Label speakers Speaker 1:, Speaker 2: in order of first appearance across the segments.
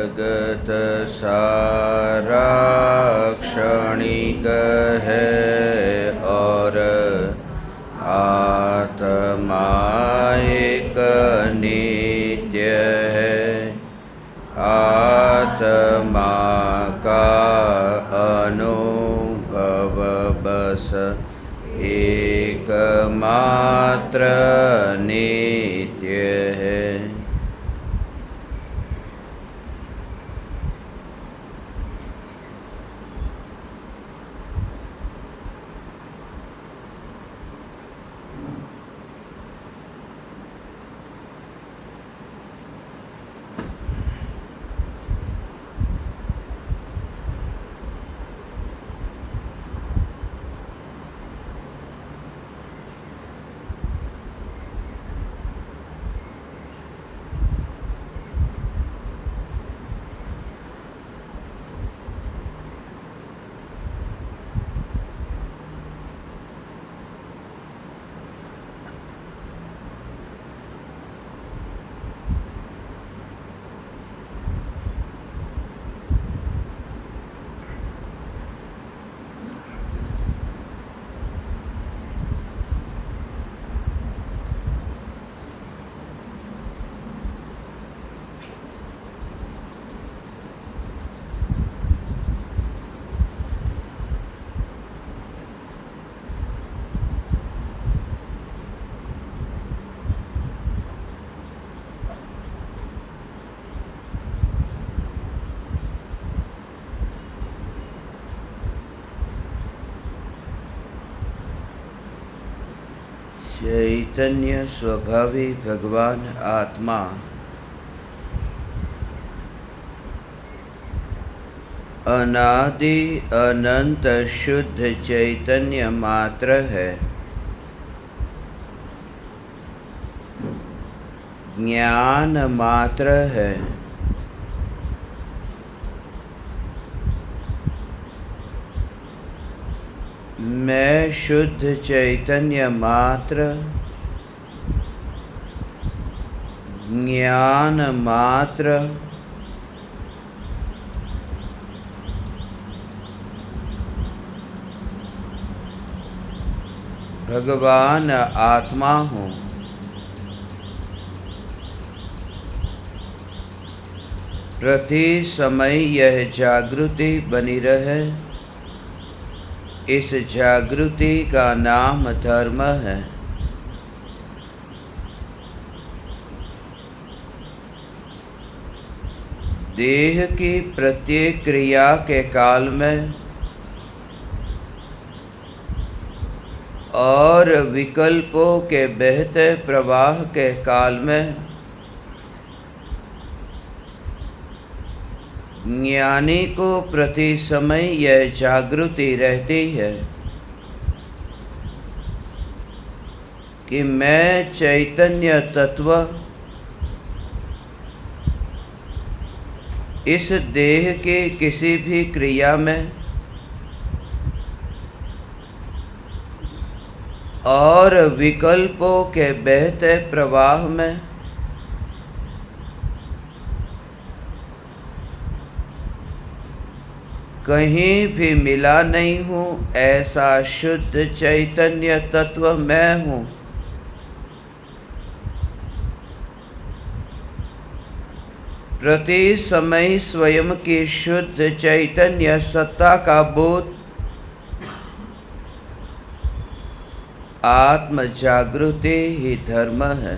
Speaker 1: जगत सारा क्षणिक है और आत्मा एक नित्य है। आत्मा का अनुभव बस एकमात्र नित्य है। चैतन्य स्वभावी भगवान आत्मा अनादि अनंत शुद्ध चैतन्य मात्र है। ज्ञान मात्र है। मैं शुद्ध चैतन्य मात्र, ज्ञान मात्र, भगवान आत्मा हूँ। प्रति समय यह जागृति बनी रहे, इस जागृति का नाम धर्म है। देह की प्रत्येक क्रिया के काल में और विकल्पों के बहते प्रवाह के काल में ज्ञानी को प्रति समय यह जागृति रहती है कि मैं चैतन्य तत्व इस देह के किसी भी क्रिया में और विकल्पों के बहते प्रवाह में कहीं भी मिला नहीं हूँ। ऐसा शुद्ध चैतन्य तत्व मैं हूँ। प्रति समय स्वयं की शुद्ध चैतन्य सत्ता का बोध आत्म जागृति ही धर्म है।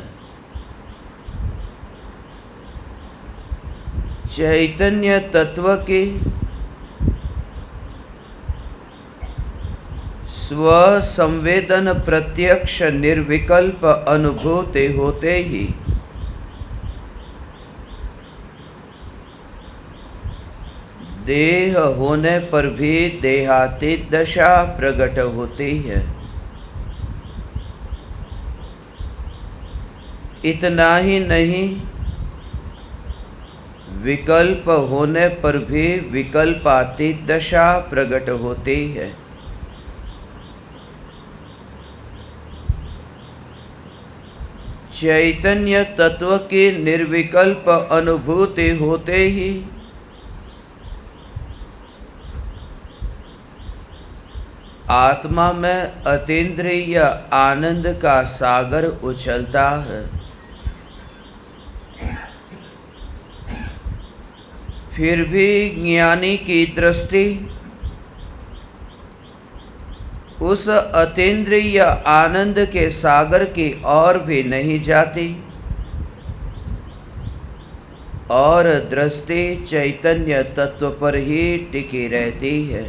Speaker 1: चैतन्य तत्व की स्व संवेदन प्रत्यक्ष निर्विकल्प अनुभूति होते ही देह होने पर भी देहातीत दशा प्रकट होती है। इतना ही नहीं, विकल्प होने पर भी विकल्पातीत दशा प्रकट होती है। चैतन्य तत्व की निर्विकल्प अनुभूति होते ही आत्मा में अतीन्द्रिय आनंद का सागर उछलता है। फिर भी ज्ञानी की दृष्टि उस अतीन्द्रिय आनंद के सागर की ओर भी नहीं जाती और दृष्टि चैतन्य तत्व पर ही टिकी रहती है।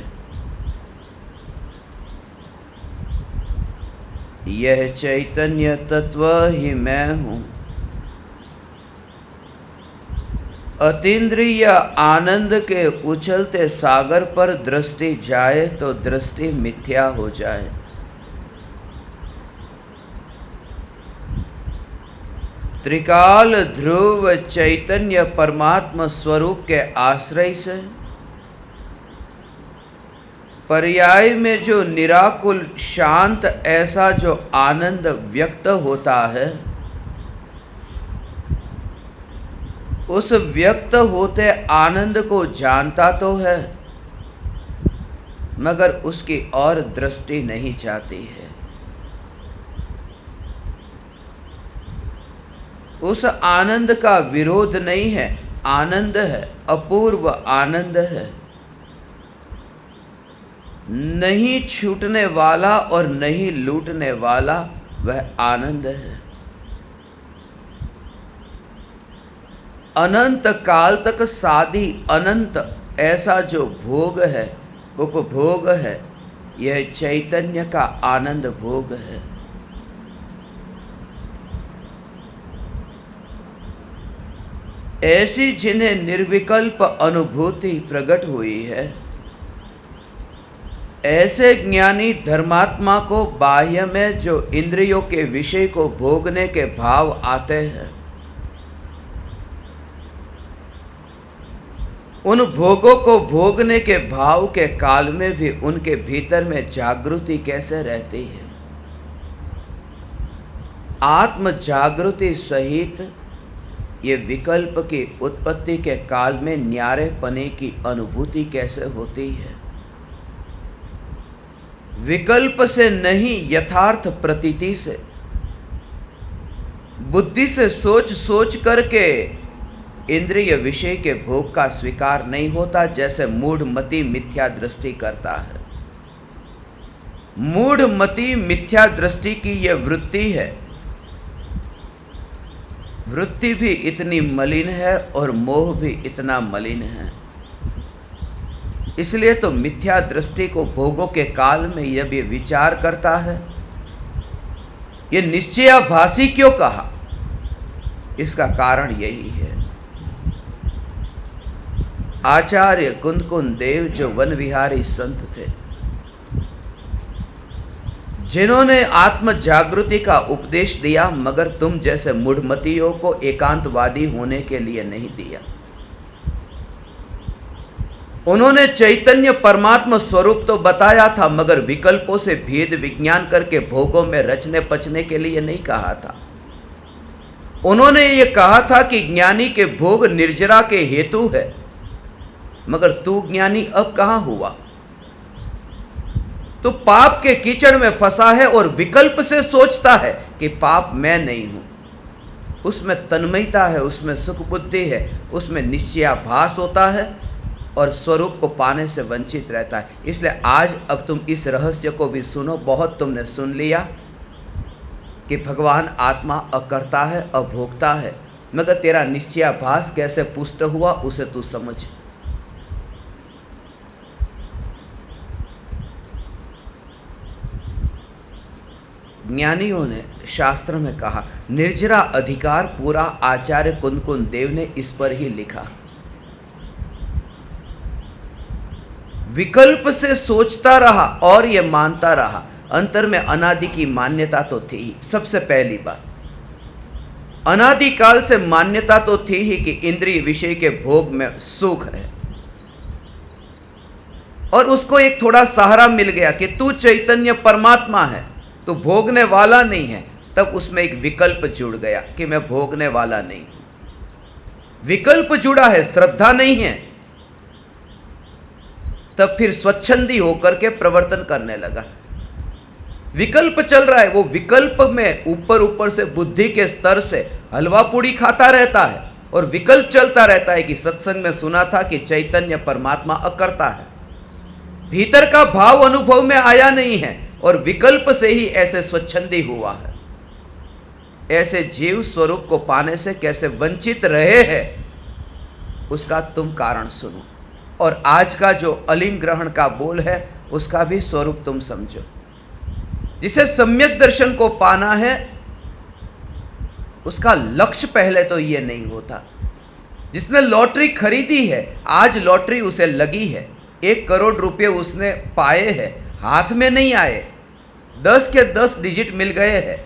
Speaker 1: यह चैतन्य तत्व ही मैं हूँ। अतीन्द्रिय आनंद के उछलते सागर पर दृष्टि जाए तो दृष्टि मिथ्या हो जाए। त्रिकाल ध्रुव चैतन्य परमात्मा स्वरूप के आश्रय से पर्याय में जो निराकुल शांत ऐसा जो आनंद व्यक्त होता है, उस व्यक्त होते आनंद को जानता तो है मगर उसकी और दृष्टि नहीं जाती है। उस आनंद का विरोध नहीं है, आनंद है, अपूर्व आनंद है, नहीं छूटने वाला और नहीं लूटने वाला वह आनंद है। अनंत काल तक साधी अनंत ऐसा जो भोग है, उपभोग है, यह चैतन्य का आनंद भोग है। ऐसी जिन्हें निर्विकल्प अनुभूति प्रकट हुई है, ऐसे ज्ञानी धर्मात्मा को बाह्य में जो इंद्रियों के विषय को भोगने के भाव आते हैं, उन भोगों को भोगने के भाव के काल में भी उनके भीतर में जागृति कैसे रहती है। आत्म जागृति सहित ये विकल्प की उत्पत्ति के काल में न्यारे पने की अनुभूति कैसे होती है। विकल्प से नहीं, यथार्थ प्रतीति से, बुद्धि से सोच सोच करके इंद्रिय विषय के भोग का स्वीकार नहीं होता, जैसे मूढ़मति मिथ्या दृष्टि करता है। मूढ़मति मिथ्या दृष्टि की यह वृत्ति है। वृत्ति भी इतनी मलिन है और मोह भी इतना मलिन है। इसलिए तो मिथ्या दृष्टि को भोगों के काल में जब ये विचार करता है, ये निश्चयाभासी क्यों कहा, इसका कारण यही है। आचार्य कुंदकुंद देव जो वन विहारी संत थे, जिन्होंने आत्म जागृति का उपदेश दिया मगर तुम जैसे मूढ़मतियों को एकांतवादी होने के लिए नहीं दिया। उन्होंने चैतन्य परमात्मा स्वरूप तो बताया था मगर विकल्पों से भेद विज्ञान करके भोगों में रचने पचने के लिए नहीं कहा था। उन्होंने ये कहा था कि ज्ञानी के भोग निर्जरा के हेतु है, मगर तू ज्ञानी अब कहां हुआ। तो पाप के कीचड़ में फंसा है और विकल्प से सोचता है कि पाप मैं नहीं हूं। उसमें तन्मयता है, उसमें सुख बुद्धि है, उसमें निश्चयाभास होता है और स्वरूप को पाने से वंचित रहता है। इसलिए आज अब तुम इस रहस्य को भी सुनो। बहुत तुमने सुन लिया कि भगवान आत्मा अकर्ता है, अभोक्ता है, मगर तेरा निश्चयाभास कैसे पुष्ट हुआ उसे तू समझ। ज्ञानियों ने शास्त्र में कहा, निर्जरा अधिकार पूरा आचार्य कुंदकुंद देव ने इस पर ही लिखा। विकल्प से सोचता रहा और ये मानता रहा, अंतर में अनादि की मान्यता तो थी ही। सबसे पहली बात, अनादि काल से मान्यता तो थी ही कि इंद्रिय विषय के भोग में सुख है, और उसको एक थोड़ा सहारा मिल गया कि तू चैतन्य परमात्मा है, तू भोगने वाला नहीं है, तब उसमें एक विकल्प जुड़ गया कि मैं भोगने वाला नहीं हूं। विकल्प जुड़ा है, श्रद्धा नहीं है। तब फिर स्वच्छंदी होकर के प्रवर्तन करने लगा। विकल्प चल रहा है, वो विकल्प में ऊपर ऊपर से बुद्धि के स्तर से हलवा पूड़ी खाता रहता है और विकल्प चलता रहता है कि सत्संग में सुना था कि चैतन्य परमात्मा अकर्ता है। भीतर का भाव अनुभव में आया नहीं है और विकल्प से ही ऐसे स्वच्छंदी हुआ है। ऐसे जीव स्वरूप को पाने से कैसे वंचित रहे हैं, उसका तुम कारण सुनो। और आज का जो अलिंग ग्रहण का बोल है, उसका भी स्वरूप तुम समझो। जिसे सम्यक दर्शन को पाना है, उसका लक्ष्य पहले तो ये नहीं होता। जिसने लॉटरी खरीदी है, आज लॉटरी उसे लगी है, 1 करोड़ रुपए उसने पाए हैं, हाथ में नहीं आए, 10 के 10 डिजिट मिल गए हैं।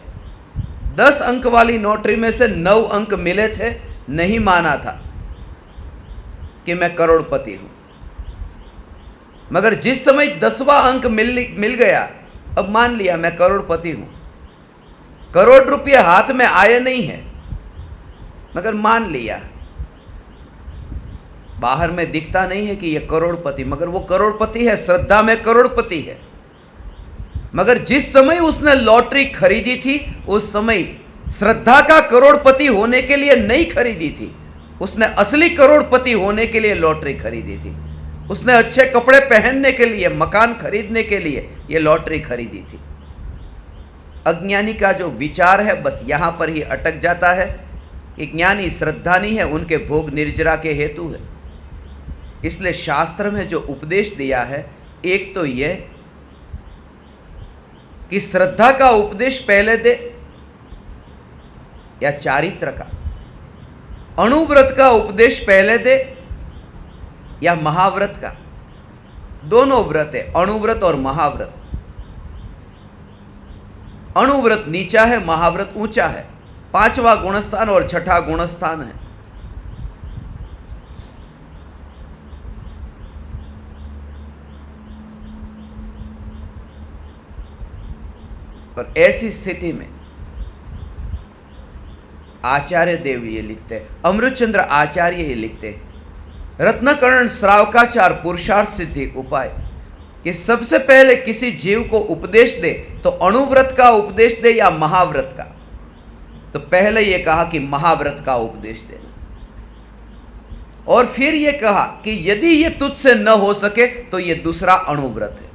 Speaker 1: 10 अंक वाली लॉटरी में से 9 अंक मिले थे, नहीं माना था कि मैं करोड़पति हूं। मगर जिस समय 10वां अंक मिल गया, अब मान लिया मैं करोड़पति हूं। करोड़ रुपये हाथ में आए नहीं है, मगर मान लिया। बाहर में दिखता नहीं है कि ये करोड़पति, मगर वो करोड़पति है, श्रद्धा में करोड़पति है। मगर जिस समय उसने लॉटरी खरीदी थी, उस समय श्रद्धा का करोड़पति होने के लिए नहीं खरीदी थी, उसने असली करोड़पति होने के लिए लॉटरी खरीदी थी। उसने अच्छे कपड़े पहनने के लिए, मकान खरीदने के लिए ये लॉटरी खरीदी थी। अज्ञानी का जो विचार है बस यहाँ पर ही अटक जाता है कि ज्ञानी श्रद्धा नहीं है, उनके भोग निर्जरा के हेतु है। इसलिए शास्त्र में जो उपदेश दिया है, एक तो यह कि श्रद्धा का उपदेश पहले दे या चारित्र का, अणुव्रत का उपदेश पहले दे या महाव्रत का। दोनों व्रत है, अणुव्रत और महाव्रत। अणुव्रत नीचा है, महाव्रत ऊंचा है। 5वां गुणस्थान और 6ठा गुणस्थान है। और ऐसी स्थिति में आचार्य देव ये लिखते हैं, अमृतचंद्र आचार्य ये लिखते हैं, रत्नकर्ण श्रावकाचार पुरुषार्थ सिद्धि उपाय, कि सबसे पहले किसी जीव को उपदेश दे तो अणुव्रत का उपदेश दे या महाव्रत का। तो पहले ये कहा कि महाव्रत का उपदेश देना, और फिर ये कहा कि यदि ये तुझसे न हो सके तो ये दूसरा अणुव्रत है।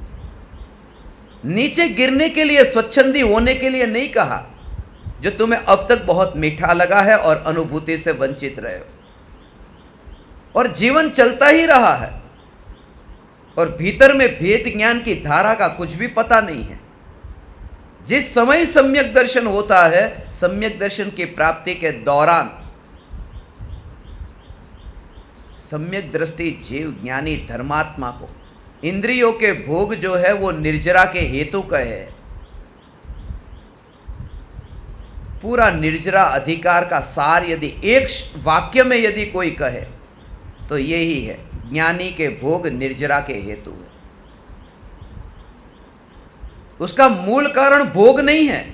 Speaker 1: नीचे गिरने के लिए, स्वच्छंदी होने के लिए नहीं कहा, जो तुम्हें अब तक बहुत मीठा लगा है और अनुभूति से वंचित रहे हो, और जीवन चलता ही रहा है और भीतर में भेद ज्ञान की धारा का कुछ भी पता नहीं है। जिस समय सम्यक दर्शन होता है, सम्यक दर्शन की प्राप्ति के दौरान सम्यक दृष्टि जीव ज्ञानी धर्मात्मा को इंद्रियों के भोग जो है वो निर्जरा के हेतु कहे। पूरा निर्जरा अधिकार का सार यदि एक वाक्य में यदि कोई कहे तो यही है, ज्ञानी के भोग निर्जरा के हेतु है। उसका मूल कारण भोग नहीं है,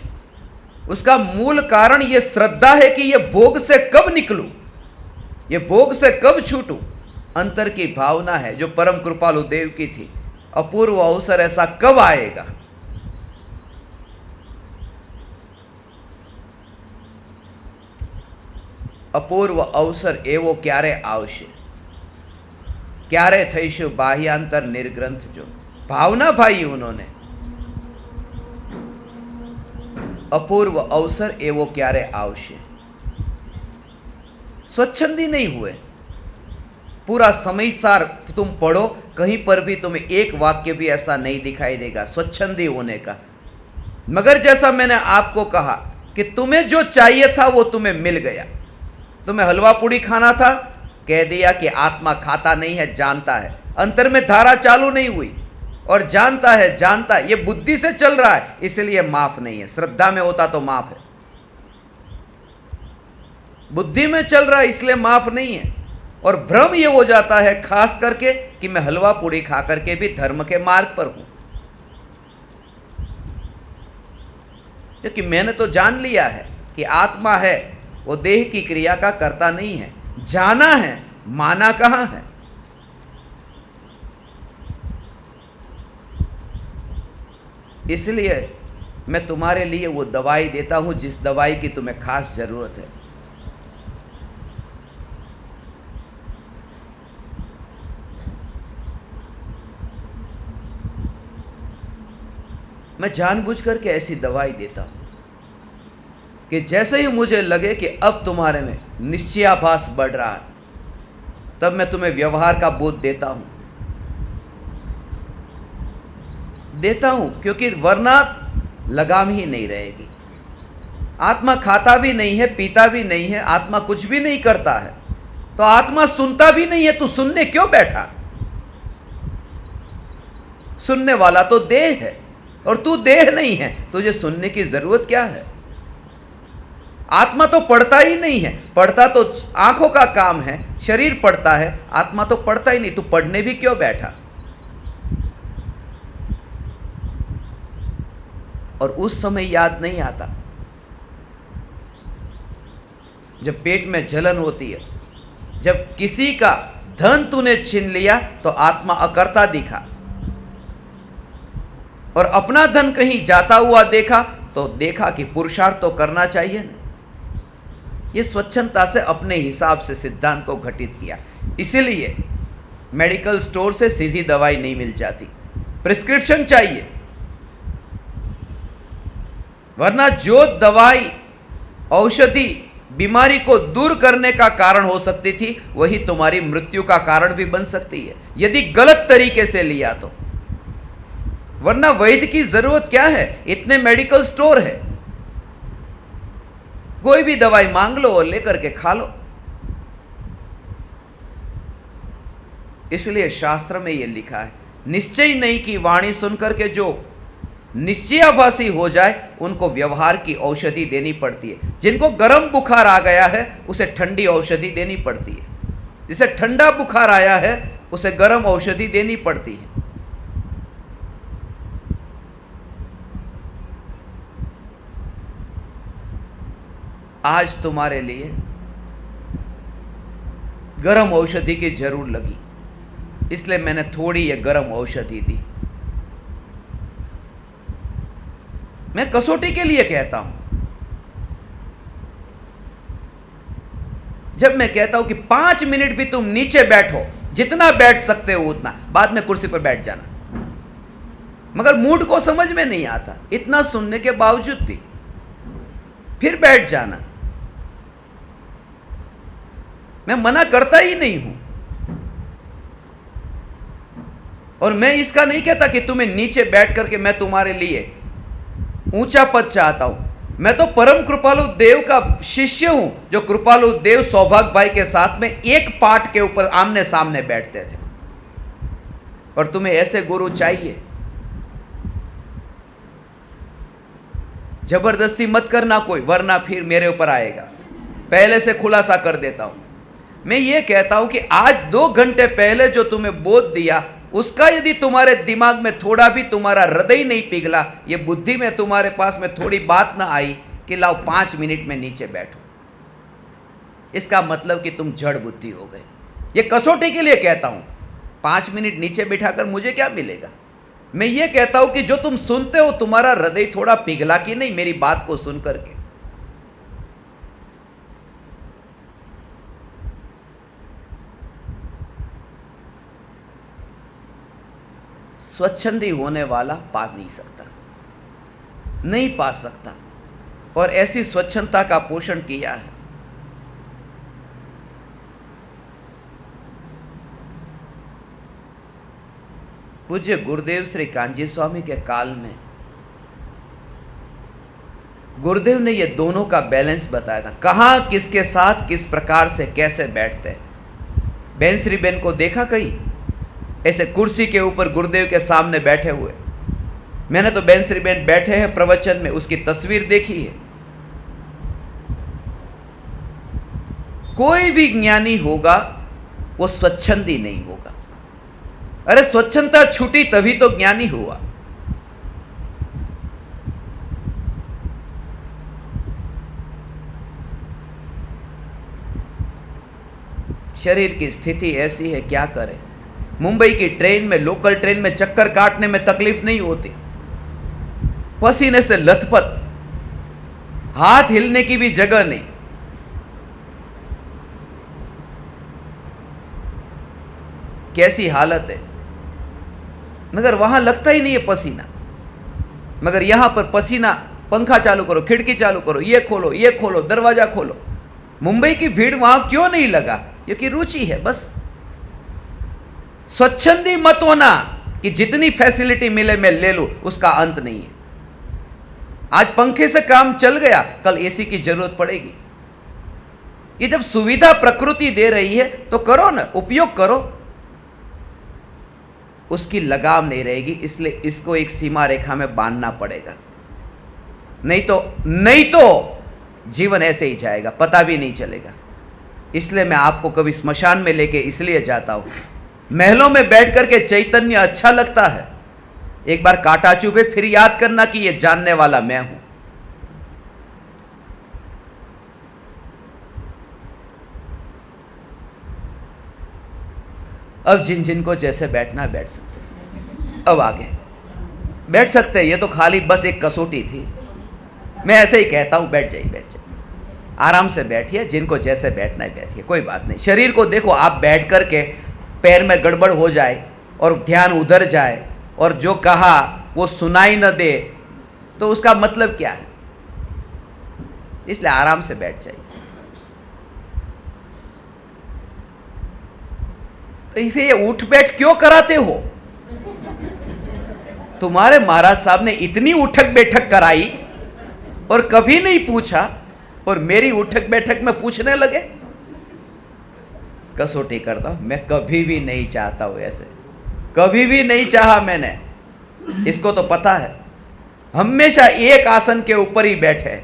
Speaker 1: उसका मूल कारण ये श्रद्धा है कि ये भोग से कब निकलूं, ये भोग से कब छूटूं। अंतर की भावना है जो परम कृपालु देव की थी। अपूर्व अवसर ऐसा कब आएगा। अपूर्व अवसर एवो क्यारे आवशे, क्यारे थईशु बाह्यांतर निर्ग्रंथ। जो भावना भाई उन्होंने, अपूर्व अवसर एवो क्यारे आवशे। स्वच्छंदी नहीं हुए। पूरा समय सार तुम पढ़ो, कहीं पर भी तुम्हें एक वाक्य भी ऐसा नहीं दिखाई देगा स्वच्छंदी होने का। मगर जैसा मैंने आपको कहा कि तुम्हें जो चाहिए था वो तुम्हें मिल गया। तुम्हें हलवा पूड़ी खाना था, कह दिया कि आत्मा खाता नहीं है, जानता है। अंतर में धारा चालू नहीं हुई और जानता है, जानता है, ये बुद्धि से चल रहा है इसलिए माफ नहीं है। श्रद्धा में होता तो माफ है, बुद्धि में चल रहा है इसलिए माफ नहीं है। और भ्रम ये हो जाता है खास करके कि मैं हलवा पूड़ी खा करके भी धर्म के मार्ग पर हूं। क्योंकि मैंने तो जान लिया है कि आत्मा है वो देह की क्रिया का कर्ता नहीं है। जाना है, माना कहाँ है? इसलिए मैं तुम्हारे लिए वो दवाई देता हूं जिस दवाई की तुम्हें खास जरूरत है। मैं जानबूझ करके ऐसी दवाई देता हूं कि जैसे ही मुझे लगे कि अब तुम्हारे में निश्चयाभास बढ़ रहा है, तब मैं तुम्हें व्यवहार का बोध देता हूं, क्योंकि वरना लगाम ही नहीं रहेगी। आत्मा खाता भी नहीं है, पीता भी नहीं है, आत्मा कुछ भी नहीं करता है, तो आत्मा सुनता भी नहीं है, तू सुनने क्यों बैठा? सुनने वाला तो देह है और तू देह नहीं है, तुझे सुनने की जरूरत क्या है? आत्मा तो पढ़ता ही नहीं है, पढ़ता तो आंखों का काम है, शरीर पढ़ता है, आत्मा तो पढ़ता ही नहीं, तू पढ़ने भी क्यों बैठा? और उस समय याद नहीं आता जब पेट में जलन होती है, जब किसी का धन तूने छीन लिया तो आत्मा अकर्ता दिखा, और अपना धन कहीं जाता हुआ देखा तो देखा कि पुरुषार्थ तो करना चाहिए ना। ये स्वच्छंदता से अपने हिसाब से सिद्धांत को घटित किया। इसीलिए मेडिकल स्टोर से सीधी दवाई नहीं मिल जाती, प्रिस्क्रिप्शन चाहिए, वरना जो दवाई औषधि बीमारी को दूर करने का कारण हो सकती थी, वही तुम्हारी मृत्यु का कारण भी बन सकती है यदि गलत तरीके से लिया तो। वरना वैद्य की जरूरत क्या है? इतने मेडिकल स्टोर है, कोई भी दवाई मांग लो और लेकर के खा लो। इसलिए शास्त्र में यह लिखा है, निश्चय नहीं की वाणी सुनकर के जो निश्चयाभासी हो जाए उनको व्यवहार की औषधि देनी पड़ती है। जिनको गर्म बुखार आ गया है उसे ठंडी औषधि देनी पड़ती है, जिसे ठंडा बुखार आया है उसे गर्म औषधि देनी पड़ती है। आज तुम्हारे लिए गर्म औषधि की जरूर लगी, इसलिए मैंने थोड़ी ये गर्म औषधि दी। मैं कसौटी के लिए कहता हूं। जब मैं कहता हूं कि 5 मिनट भी तुम नीचे बैठो, जितना बैठ सकते हो उतना, बाद में कुर्सी पर बैठ जाना, मगर मूड को समझ में नहीं आता, इतना सुनने के बावजूद भी फिर बैठ जाना। मैं मना करता ही नहीं हूं, और मैं इसका नहीं कहता कि तुम्हें नीचे बैठ करके मैं तुम्हारे लिए ऊंचा पद चाहता हूं। मैं तो परम कृपालु देव का शिष्य हूं, जो कृपालु देव सौभाग्य भाई के साथ में एक पाठ के ऊपर आमने सामने बैठते थे। और तुम्हें ऐसे गुरु चाहिए, जबरदस्ती मत करना कोई, वरना फिर मेरे ऊपर आएगा। पहले से खुलासा कर देता हूं। मैं ये कहता हूं कि आज 2 घंटे पहले जो तुम्हें बोध दिया, उसका यदि तुम्हारे दिमाग में थोड़ा भी तुम्हारा हृदय नहीं पिघला, ये बुद्धि में तुम्हारे पास में थोड़ी बात ना आई कि लाओ 5 मिनट में नीचे बैठो, इसका मतलब कि तुम जड़ बुद्धि हो गए। ये कसौटी के लिए कहता हूं। 5 मिनट नीचे बिठाकर मुझे क्या मिलेगा? मैं ये कहता हूं कि जो तुम सुनते हो, तुम्हारा हृदय थोड़ा पिघला कि नहीं मेरी बात को सुन करके? स्वच्छंदी होने वाला पा नहीं सकता, नहीं पा सकता, और ऐसी स्वच्छंदता का पोषण किया है। पूज्य गुरुदेव श्री कांजी स्वामी के काल में गुरुदेव ने ये दोनों का बैलेंस बताया था, कहाँ किसके साथ किस प्रकार से कैसे बैठते। बेन श्री बेन को देखा कहीं ऐसे कुर्सी के ऊपर गुरुदेव के सामने बैठे हुए? मैंने तो बेन श्री बेन बैठे हैं प्रवचन में, उसकी तस्वीर देखी है। कोई भी ज्ञानी होगा वो स्वच्छंदी नहीं होगा। अरे स्वच्छंदता छूटी तभी तो ज्ञानी हुआ। शरीर की स्थिति ऐसी है, क्या करें। मुंबई की ट्रेन में, लोकल ट्रेन में चक्कर काटने में तकलीफ नहीं होती, पसीने से लथपथ, हाथ हिलने की भी जगह नहीं। कैसी हालत है। मगर वहां लगता ही नहीं है पसीना, मगर यहां पर पसीना। पंखा चालू करो, खिड़की चालू करो, ये खोलो, ये खोलो, दरवाजा खोलो। मुंबई की भीड़ वहां क्यों नहीं लगा? क्योंकि रुचि है बस। स्वच्छंदी मत होना कि जितनी फैसिलिटी मिले मैं ले लूं, उसका अंत नहीं है। आज पंखे से काम चल गया, कल एसी की जरूरत पड़ेगी। ये जब सुविधा प्रकृति दे रही है तो करो ना, उपयोग करो। उसकी लगाम नहीं रहेगी, इसलिए इसको एक सीमा रेखा में बांधना पड़ेगा। नहीं तो जीवन ऐसे ही जाएगा, पता भी नहीं चलेगा। इसलिए मैं आपको कभी स्मशान में लेके इसलिए जाता हूं। महलों में बैठ करके चैतन्य अच्छा लगता है, एक बार कांटा चुभे फिर याद करना कि ये जानने वाला मैं हूं। अब जिन जिन को जैसे बैठना बैठ सकते हैं। अब आगे बैठ सकते हैं। ये तो खाली बस एक कसौटी थी। मैं ऐसे ही कहता हूं, बैठ जाइए, बैठ जाइए, आराम से बैठिए। जिनको जैसे बैठना है बैठिए, कोई बात नहीं। शरीर को देखो, आप बैठ करके पैर में गड़बड़ हो जाए और ध्यान उधर जाए और जो कहा वो सुनाई न दे, तो उसका मतलब क्या है? इसलिए आराम से बैठ जाइए। तो फिर ये उठ बैठ क्यों कराते हो? तुम्हारे महाराज साहब ने इतनी उठक बैठक कराई और कभी नहीं पूछा, और मेरी उठक बैठक में पूछने लगे। कसौटी करता हूं मैं, कभी भी नहीं चाहता हूं ऐसे, कभी भी नहीं चाहा मैंने। इसको तो पता है, हमेशा एक आसन के ऊपर ही बैठे,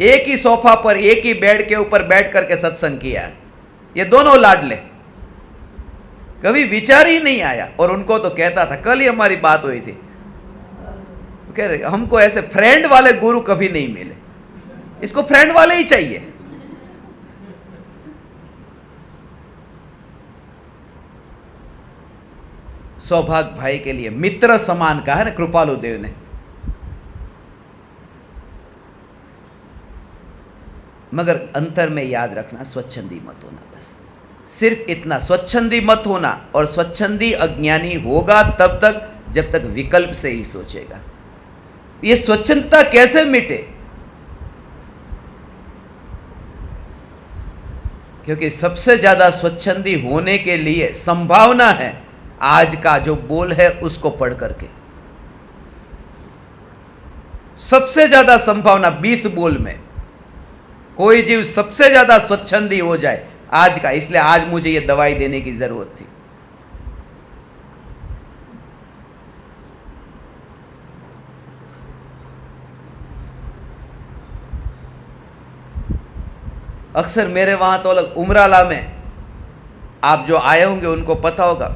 Speaker 1: एक ही सोफा पर, एक ही बेड के ऊपर बैठ करके सत्संग किया है। ये दोनों लाडले, कभी विचार ही नहीं आया। और उनको तो कहता था, कल ही हमारी बात हुई थी, कह रहे हमको ऐसे फ्रेंड वाले गुरु कभी नहीं मिले, इसको फ्रेंड वाले ही चाहिए। सौभाग्य भाई के लिए मित्र समान कहा है ना कृपालु देव ने। मगर अंतर में याद रखना, स्वच्छंदी मत होना। बस सिर्फ इतना, स्वच्छंदी मत होना। और स्वच्छंदी अज्ञानी होगा तब तक जब तक विकल्प से ही सोचेगा। ये स्वच्छंदता कैसे मिटे? क्योंकि सबसे ज्यादा स्वच्छंदी होने के लिए संभावना है आज का जो बोल है उसको पढ़ करके। सबसे ज्यादा संभावना 20 बोल में कोई जीव सबसे ज्यादा स्वच्छंदी हो जाए आज का। इसलिए आज मुझे ये दवाई देने की जरूरत थी। अक्सर मेरे वहाँ तो अलग उमराला में, आप जो आए होंगे उनको पता होगा,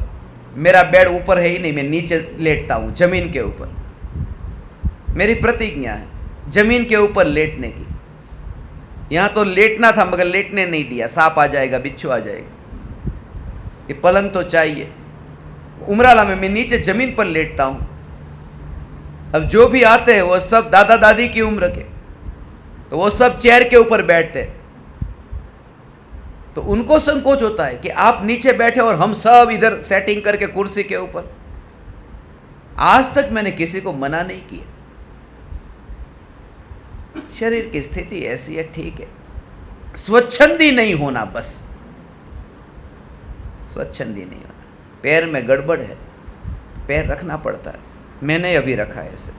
Speaker 1: मेरा बेड ऊपर है ही नहीं, मैं नीचे लेटता हूँ जमीन के ऊपर। मेरी प्रतिज्ञा है जमीन के ऊपर लेटने की। यहाँ तो लेटना था मगर लेटने नहीं दिया, सांप आ जाएगा, बिच्छू आ जाएगा, ये पलंग तो चाहिए। उमराला में मैं नीचे जमीन पर लेटता हूँ। अब जो भी आते हैं वो सब दादा दादी की उम्र के, तो वो सब चेयर के ऊपर बैठते हैं। तो उनको संकोच होता है कि आप नीचे बैठे और हम सब इधर सेटिंग करके कुर्सी के ऊपर। आज तक मैंने किसी को मना नहीं किया। शरीर की स्थिति ऐसी है, ठीक है, स्वच्छंदी नहीं होना, बस स्वच्छंदी नहीं होना। पैर में गड़बड़ है, पैर रखना पड़ता है। मैंने अभी रखा है ऐसे।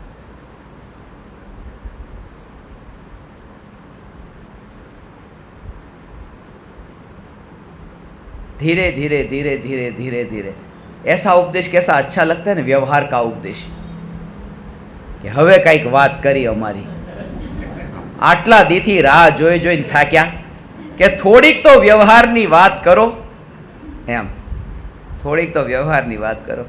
Speaker 1: धीरे धीरे धीरे धीरे धीरे धीरे। ऐसा उपदेश कैसा अच्छा लगता है ना, व्यवहार का उपदेश, कि हवे कईक बात करी अमारी, आटला दीथी राह जोई जोईने थाक्या, કે થોડીક તો વ્યવહારની વાત કરો, એમ થોડીક तो व्यवहाરની बात करो।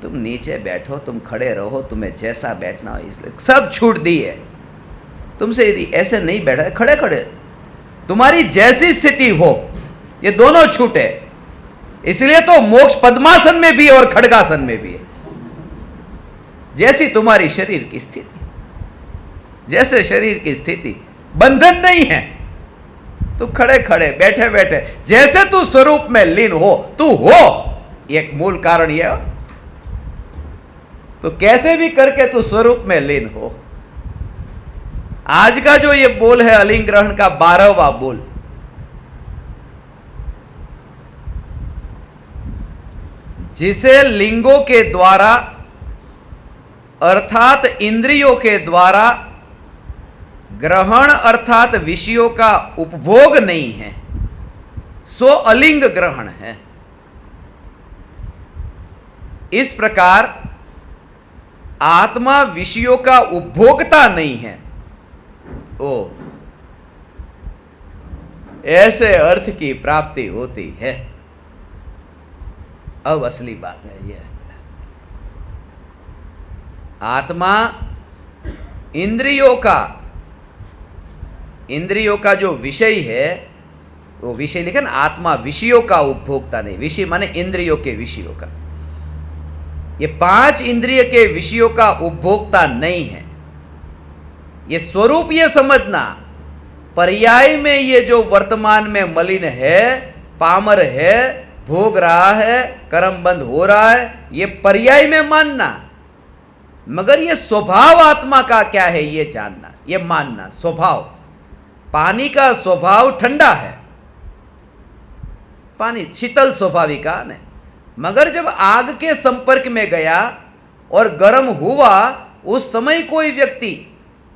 Speaker 1: तुम नीचे बैठो, तुम खड़े रहो, तुम्हें जैसा बैठना हो, इसलिए सब छूट दी है तुमसे। यदि ऐसे नहीं बैठा, खड़े खड़े तुम्हारी जैसी स्थिति हो, ये दोनों छूटे। इसलिए तो मोक्ष पद्मासन में भी और खड्गासन में भी है। जैसी तुम्हारी शरीर की स्थिति, जैसे शरीर की स्थिति, बंधन नहीं है। तू खड़े खड़े बैठे बैठे जैसे तू स्वरूप में लीन हो, तू हो। एक मूल कारण यह, तो कैसे भी करके तू स्वरूप में लीन हो। आज का जो ये बोल है अलिंग ग्रहण का 12वां बोल, जिसे लिंगों के द्वारा अर्थात इंद्रियों के द्वारा ग्रहण अर्थात विषयों का उपभोग नहीं है, सो अलिंग ग्रहण है। इस प्रकार आत्मा विषयों का उपभोक्ता नहीं है। ओ, ऐसे अर्थ की प्राप्ति होती है। अब असली बात है ये, आत्मा इंद्रियों का जो विषय है, वो विषय लिखा ना, आत्मा विषयों का उपभोक्ता नहीं। विषय माने इंद्रियों के विषयों का। ये 5 इंद्रिय के विषयों का उपभोक्ता नहीं है। ये स्वरूप ये समझना, पर्याय में ये जो वर्तमान में मलिन है, पामर है, भोग रहा है, कर्म बंद हो रहा है, ये पर्याय में मानना, मगर ये स्वभाव आत्मा का क्या है ये जानना, ये मानना। स्वभाव, पानी का स्वभाव ठंडा है, पानी शीतल स्वाभाविकान है, मगर जब आग के संपर्क में गया और गर्म हुआ, उस समय कोई व्यक्ति,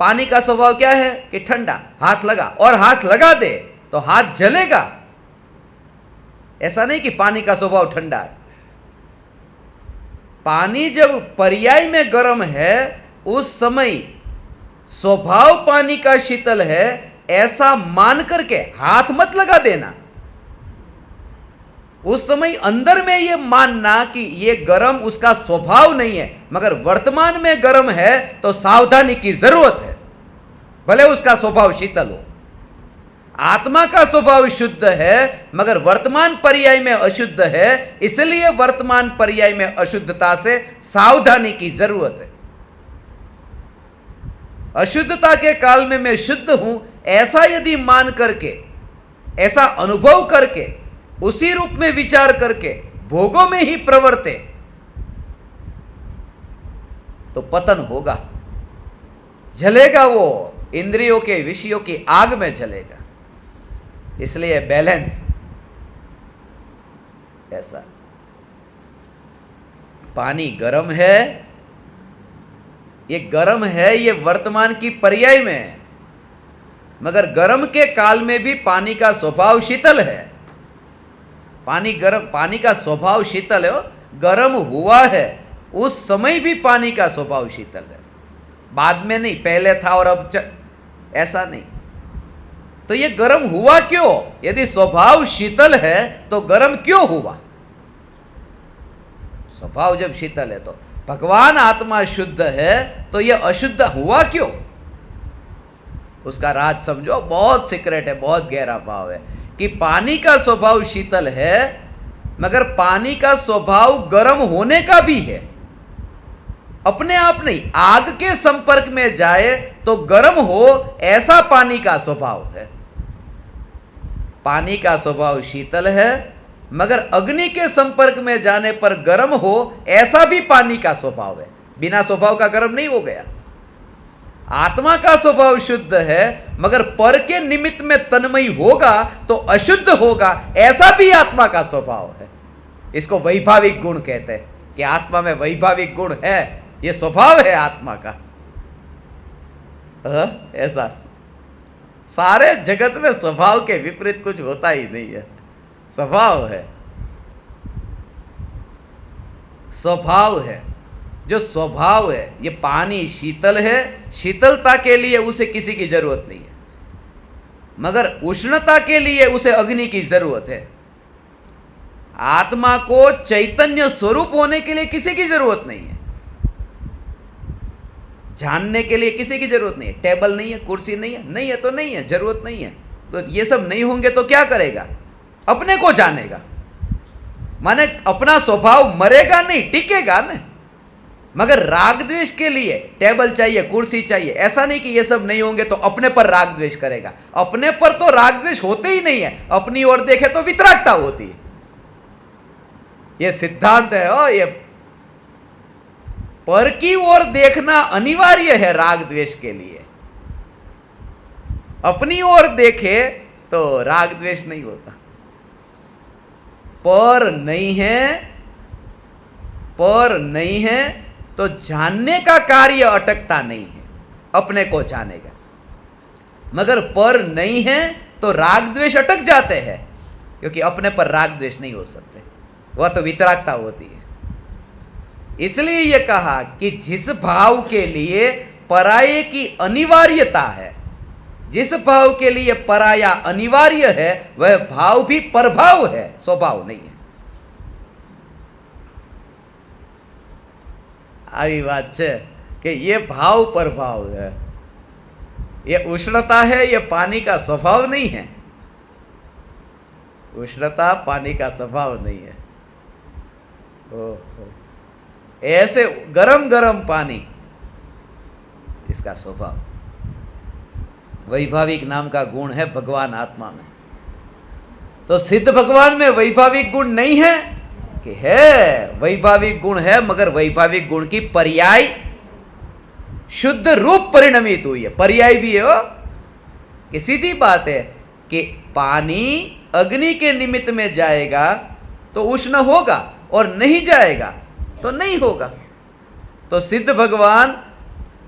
Speaker 1: पानी का स्वभाव क्या है कि ठंडा, हाथ लगा और हाथ लगा दे तो हाथ जलेगा। ऐसा नहीं कि पानी का स्वभाव ठंडा है। पानी जब पर्याय में गर्म है, उस समय स्वभाव पानी का शीतल है, ऐसा मान करके हाथ मत लगा देना। उस समय अंदर में ये मानना कि ये गर्म उसका स्वभाव नहीं है, मगर वर्तमान में गर्म है तो सावधानी की जरूरत है, भले उसका स्वभाव शीतल हो। आत्मा का स्वभाव शुद्ध है, मगर वर्तमान पर्याय में अशुद्ध है, इसलिए वर्तमान पर्याय में अशुद्धता से सावधानी की जरूरत है। अशुद्धता के काल में मैं शुद्ध हूं, ऐसा यदि मान करके, ऐसा अनुभव करके, उसी रूप में विचार करके भोगों में ही प्रवर्ते, तो पतन होगा, जलेगा, वो इंद्रियों के विषयों की आग में जलेगा। इसलिए बैलेंस ऐसा। पानी गर्म है, ये गर्म है, ये वर्तमान की पर्याय में है, मगर गर्म के काल में भी पानी का स्वभाव शीतल है। पानी गर्म, पानी का स्वभाव शीतल है, गर्म हुआ है, उस समय भी पानी का स्वभाव शीतल है, बाद में नहीं, पहले था और अब ऐसा नहीं। तो ये गर्म हुआ क्यों? यदि स्वभाव शीतल है तो गर्म क्यों हुआ? स्वभाव जब शीतल है तो भगवान आत्मा शुद्ध है, तो ये अशुद्ध हुआ क्यों? उसका राज समझो, बहुत सीक्रेट है, बहुत गहरा भाव है कि पानी का स्वभाव शीतल है, मगर पानी का स्वभाव गर्म होने का भी है, अपने आप नहीं। आग के संपर्क में जाए तो गर्म हो, ऐसा पानी का स्वभाव है। पानी का स्वभाव शीतल है, मगर अग्नि के संपर्क में जाने पर गर्म हो, ऐसा भी पानी का स्वभाव है। बिना स्वभाव का गर्म नहीं हो गया। आत्मा का स्वभाव शुद्ध है, मगर पर के निमित्त में तन्मयी होगा तो अशुद्ध होगा, ऐसा भी आत्मा का स्वभाव है। इसको वैभाविक गुण कहते हैं कि आत्मा में वैभाविक गुण है, ये स्वभाव है आत्मा का। ऐसा सारे जगत में स्वभाव के विपरीत कुछ होता ही नहीं है, स्वभाव है, स्वभाव है। जो स्वभाव है, ये पानी शीतल है, शीतलता के लिए उसे किसी की जरूरत नहीं है, मगर उष्णता के लिए उसे अग्नि की जरूरत है। आत्मा को चैतन्य स्वरूप होने के लिए किसी की जरूरत नहीं है, जानने के लिए किसी की जरूरत नहीं है। टेबल नहीं है, कुर्सी नहीं है, नहीं है तो नहीं है, जरूरत नहीं है, तो ये सब नहीं होंगे तो क्या करेगा? अपने को जानेगा, माने अपना स्वभाव मरेगा नहीं, टिकेगा ना। मगर राग द्वेष के लिए टेबल चाहिए, कुर्सी चाहिए, ऐसा नहीं कि ये सब नहीं होंगे तो अपने पर राग द्वेष करेगा। अपने पर तो राग द्वेष होते ही नहीं है, अपनी ओर देखे तो वितरागता होती है। ये सिद्धांत है। ये पर की ओर देखना अनिवार्य है राग द्वेष के लिए। अपनी ओर देखे तो राग द्वेष नहीं होता। पर नहीं है तो जानने का कार्य अटकता नहीं है, अपने को जानेगा। मगर पर नहीं है तो राग द्वेष अटक जाते हैं, क्योंकि अपने पर राग द्वेष नहीं हो सकते, वह तो वितरागता होती है। इसलिए यह कहा कि जिस भाव के लिए पराये की अनिवार्यता है, जिस भाव के लिए पराया अनिवार्य है, वह भाव भी परभाव है, स्वभाव नहीं है। આવી વાત છે कि ये भाव प्रभाव है, ये उष्णता है, ये पानी का स्वभाव नहीं है। उष्णता पानी का स्वभाव नहीं है। ओहो, ऐसे गरम गरम पानी इसका स्वभाव। वैभाविक नाम का गुण है भगवान आत्मा में। तो सिद्ध भगवान में वैभाविक गुण नहीं है कि है? वैभाविक गुण है, मगर वैभाविक गुण की पर्याय शुद्ध रूप परिणमित हुई है। पर्याय भी है वो, कि सीधी बात है कि पानी अग्नि के निमित्त में जाएगा तो उष्ण होगा, और नहीं जाएगा तो नहीं होगा। तो सिद्ध भगवान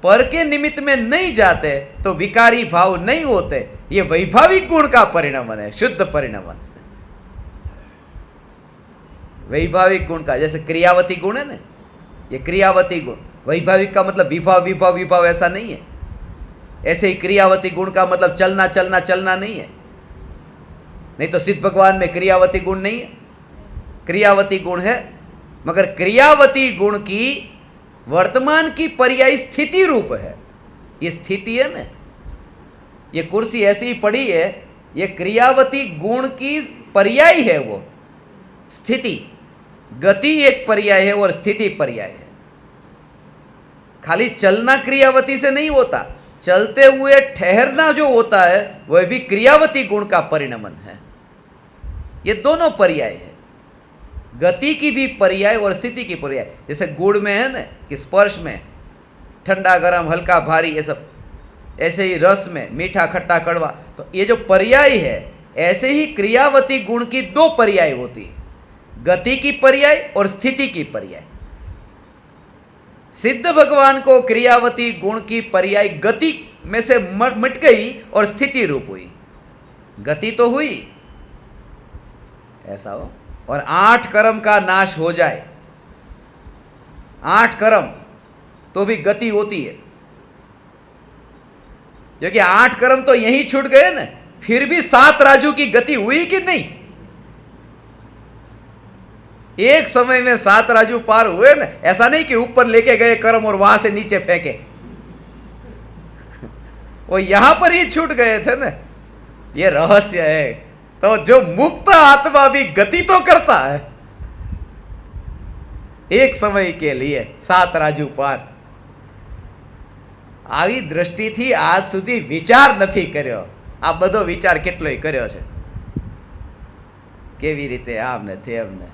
Speaker 1: पर के निमित्त में नहीं जाते तो विकारी भाव नहीं होते। ये वैभाविक गुण का परिणमन है, शुद्ध परिणमन। वैभाविक गुण का, जैसे क्रियावती गुण है ना, ये क्रियावती गुण। वैभाविक का मतलब विभाव विभाव विभाव ऐसा नहीं है। ऐसे ही क्रियावती गुण का मतलब चलना चलना चलना नहीं है। नहीं तो सिद्ध भगवान में क्रियावती गुण नहीं है, क्रियावती गुण है। मगर क्रियावती गुण की वर्तमान की पर्याय स्थिति रूप है। ये स्थिति है ना, ये कुर्सी ऐसी ही पड़ी है, ये क्रियावती गुण की पर्याय है। वो स्थिति, गति एक पर्याय है और स्थिति पर्याय है। खाली चलना क्रियावती से नहीं होता, चलते हुए ठहरना जो होता है वह भी क्रियावती गुण का परिणमन है। ये दोनों पर्याय है, गति की भी पर्याय और स्थिति की पर्याय। जैसे गुड़ में है ना कि स्पर्श में ठंडा गरम हल्का भारी, ये सब। ऐसे ही रस में मीठा खट्टा कड़वा। तो ये जो पर्याय है, ऐसे ही क्रियावती गुण की दो पर्याय होती है, गति की पर्याय और स्थिति की पर्याय। सिद्ध भगवान को क्रियावती गुण की पर्याय गति में से मिट गई और स्थिति रूप हुई। गति तो हुई, ऐसा हो, और 8 कर्म का नाश हो जाए, 8 कर्म तो भी गति होती है। क्योंकि 8 कर्म तो यहीं छूट गए ना, फिर भी 7 राजू की गति हुई कि नहीं? एक समय में 7 राजू पार हुए ना। ऐसा नहीं कि ऊपर लेके गए कर्म और वहां से नीचे फेंके, वो यहां पर ही छूट गए थे ना। ये रहस्य है। तो जो मुक्त आत्मा भी गति तो करता है, एक समय के लिए 7 राजू पार। આવી દ્રષ્ટિથી આજ સુધી વિચાર નથી કર્યો। આ બધો વિચાર કેટલોય કર્યો છે, કેવી રીતે આમ ને તેમ ને,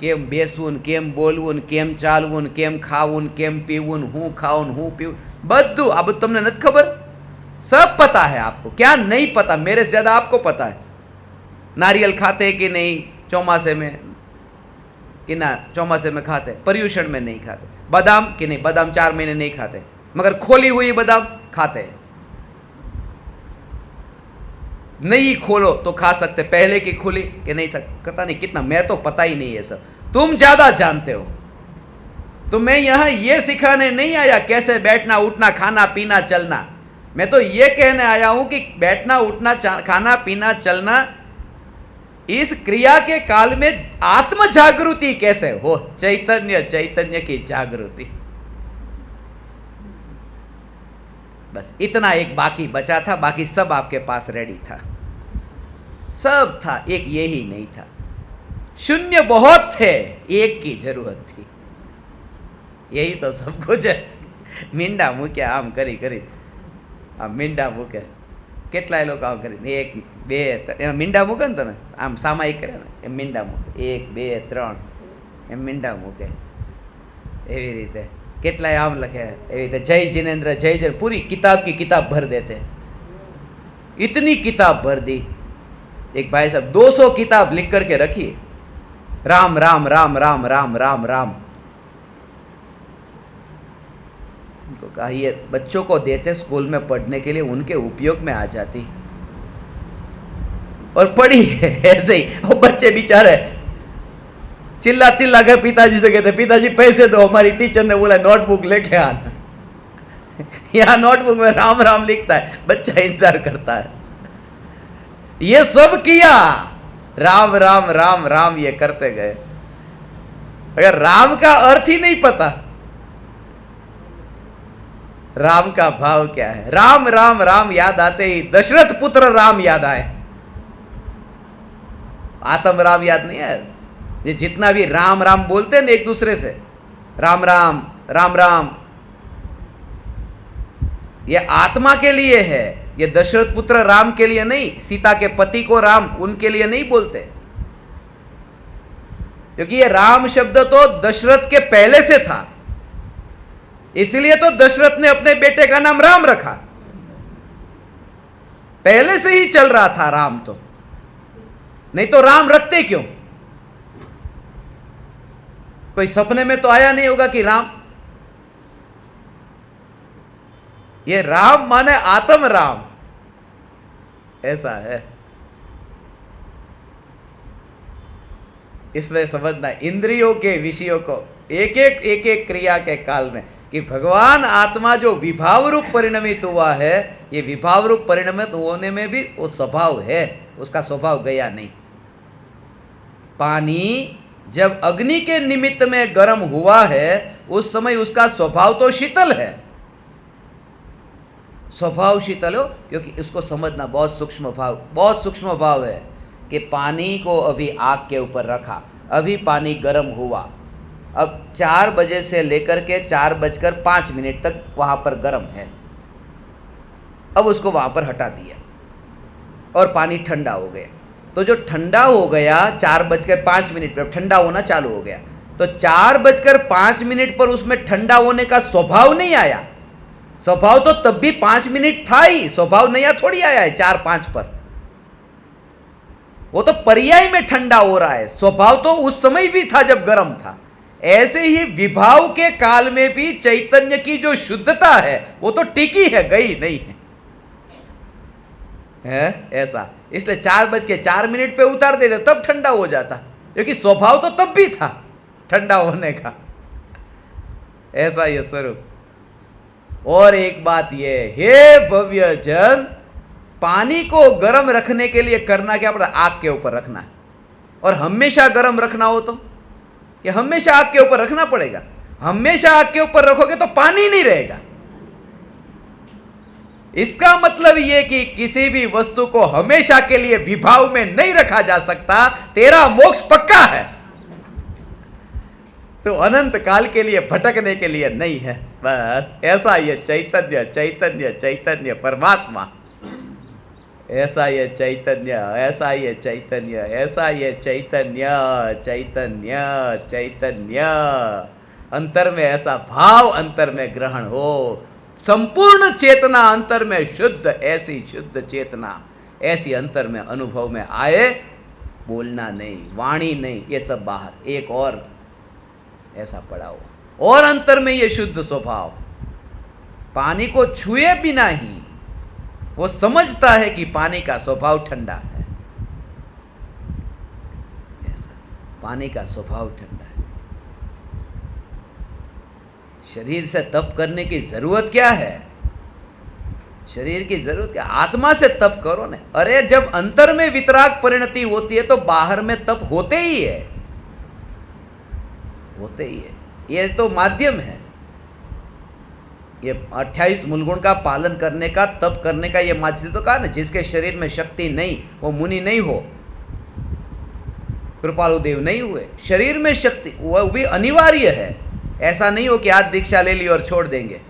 Speaker 1: કેમ બેસવું, કેમ બોલવું, કેમ ચાલવું, કેમ ખાવું, કેમ પીવું, હું ખાऊं હું पीऊं, બધું આ બધું તમને નથી ખબર? सब पता है आपको। क्या नहीं पता? मेरे से ज्यादा आपको पता है। नारियल खाते कि नहीं चौमासे में, कि ना चौमासे में खाते, पर्यूषण में नहीं खाते। बादाम कि नहीं, बादाम 4 महीने नहीं खाते, मगर खोली हुई बादाम खाते हैं। नहीं खोलो तो खा सकते, पहले की खुली कि नहीं पता नहीं कितना, मैं तो पता ही नहीं है सब, तुम ज्यादा जानते हो। तो मैं यहां ये सिखाने नहीं आया कैसे बैठना उठना खाना पीना चलना। मैं तो ये कहने आया हूं कि बैठना उठना खाना पीना चलना, इस क्रिया के काल में आत्म जागृति कैसे हो, चैतन्य की जागृति। बस इतना एक बाकी बचा था, बाकी सब आपके पास रेडी था, सब था, एक ये ही नहीं था। शून्य बहुत थे, एक की जरूरत थी। यही तो सब कुछ है। મીંડા મૂક્યા આમ કરી કરી, આમ મીંડા મૂકે, કેટલાય લોકો આમ કરીને 1 2 એના મીંડા મૂકે ને, તમે આમ સામાયિક કરે ને એમ મીંડા મૂકે, 1 2 3 એમ મીંડા મૂકે, એવી રીતે કેટલાય આમ લખે, એવી રીતે જય जिनेंद्र जय जय, पूरी किताब की किताब भर देते। इतनी किताब भर दी। एक भाई साहब 200 किताब लिख करके रखी, राम राम राम राम राम राम राम। उनको कहा ये बच्चों को देते स्कूल में पढ़ने के लिए, उनके उपयोग में आ जाती, और पढ़ी है ऐसे ही। वो बच्चे बेचारे चिल्ला चिल्ला कर पिताजी से कहते, पिताजी पैसे दो, हमारी टीचर ने बोला नोटबुक लेके आना। यहाँ नोटबुक में राम राम लिखता है, बच्चा इंतजार करता है। ये सब किया, राम राम राम राम ये करते गए। अगर राम का अर्थ ही नहीं पता, राम का भाव क्या है, राम राम राम याद आते ही दशरथ पुत्र राम याद आए, आत्म राम याद नहीं है। ये जितना भी राम राम बोलते हैं ना एक दूसरे से, राम राम राम राम, ये आत्मा के लिए है, ये दशरथ पुत्र राम के लिए नहीं, सीता के पति को राम उनके लिए नहीं बोलते, क्योंकि ये राम शब्द तो दशरथ के पहले से था, इसलिए तो दशरथ ने अपने बेटे का नाम राम रखा। पहले से ही चल रहा था राम, तो नहीं तो राम रखते क्यों? कोई सपने में तो आया नहीं होगा कि राम, ये राम माने आत्म राम, ऐसा है। इसमें समझना इंद्रियों के विषयों को एक एक क्रिया के काल में, कि भगवान आत्मा जो विभाव रूप परिणमित हुआ है, ये विभाव रूप परिणमित होने में भी वो स्वभाव है, उसका स्वभाव गया नहीं। पानी जब अग्नि के निमित्त में गर्म हुआ है, उस समय उसका स्वभाव तो शीतल है, स्वभाव शीतल हो, क्योंकि उसको समझना बहुत सूक्ष्म भाव है कि पानी को अभी आग के ऊपर रखा, अभी पानी गर्म हुआ, अब 4 बजे से लेकर के 4:05 तक वहाँ पर गर्म है, अब उसको वहाँ पर हटा दिया और पानी ठंडा हो गया। तो जो ठंडा हो गया 4:05 पर ठंडा होना चालू हो गया, तो 4:05 पर उसमें ठंडा होने का स्वभाव नहीं आया। स्वभाव तो तब भी 5 मिनट था ही, स्वभाव नया थोड़ी आया है 4-5 पर, वो तो पर्याय में ठंडा हो रहा है। स्वभाव तो उस समय भी था जब गर्म था। ऐसे ही विभाव के काल में भी चैतन्य की जो शुद्धता है वो तो टिकी है, गई नहीं है ऐसा। इसलिए 4:04 पे उतार देते तब ठंडा हो जाता, क्योंकि स्वभाव तो तब भी था ठंडा होने का, ऐसा ये स्वरूप। और एक बात ये, हे भव्य जन, पानी को गर्म रखने के लिए करना क्या पड़ता? आग के ऊपर रखना है। और हमेशा गर्म रखना हो तो ये हमेशा आग के ऊपर रखना पड़ेगा। हमेशा आग के ऊपर रखोगे तो पानी नहीं रहेगा। इसका मतलब ये कि किसी भी वस्तु को हमेशा के लिए विभाव में नहीं रखा जा सकता। तेरा मोक्ष पक्का है तो अनंत काल के लिए भटकने के लिए नहीं है। बस ऐसा ये चैतन्य चैतन्य चैतन्य परमात्मा, ऐसा ये चैतन्य, ऐसा ये चैतन्य, ऐसा ये चैतन्य चैतन्य चैतन्य। अंतर में ऐसा भाव, अंतर में ग्रहण हो, संपूर्ण चेतना अंतर में शुद्ध, ऐसी शुद्ध चेतना ऐसी अंतर में अनुभव में आए। बोलना नहीं, वाणी नहीं, ये सब बाहर। एक और ऐसा पड़ा हुआ और अंतर में ये शुद्ध स्वभाव, पानी को छुए बिना ही वो समझता है कि पानी का स्वभाव ठंडा है। ऐसा पानी का स्वभाव ठंडा है। शरीर से तप करने की जरूरत क्या है? शरीर की जरूरत क्या? आत्मा से तप करो ना। अरे जब अंतर में वितराग परिणति होती है तो बाहर में तप होते ही है, होते ही है। ये तो माध्यम है। ये 28 मूलगुण का पालन करने का, तप करने का, ये माध्यम तो कहा ना, जिसके शरीर में शक्ति नहीं वो मुनि नहीं हो। कृपालु देव नहीं हुए, शरीर में शक्ति वो भी अनिवार्य है। ऐसा नहीं हो कि आज दीक्षा ले ली और छोड़ देंगे।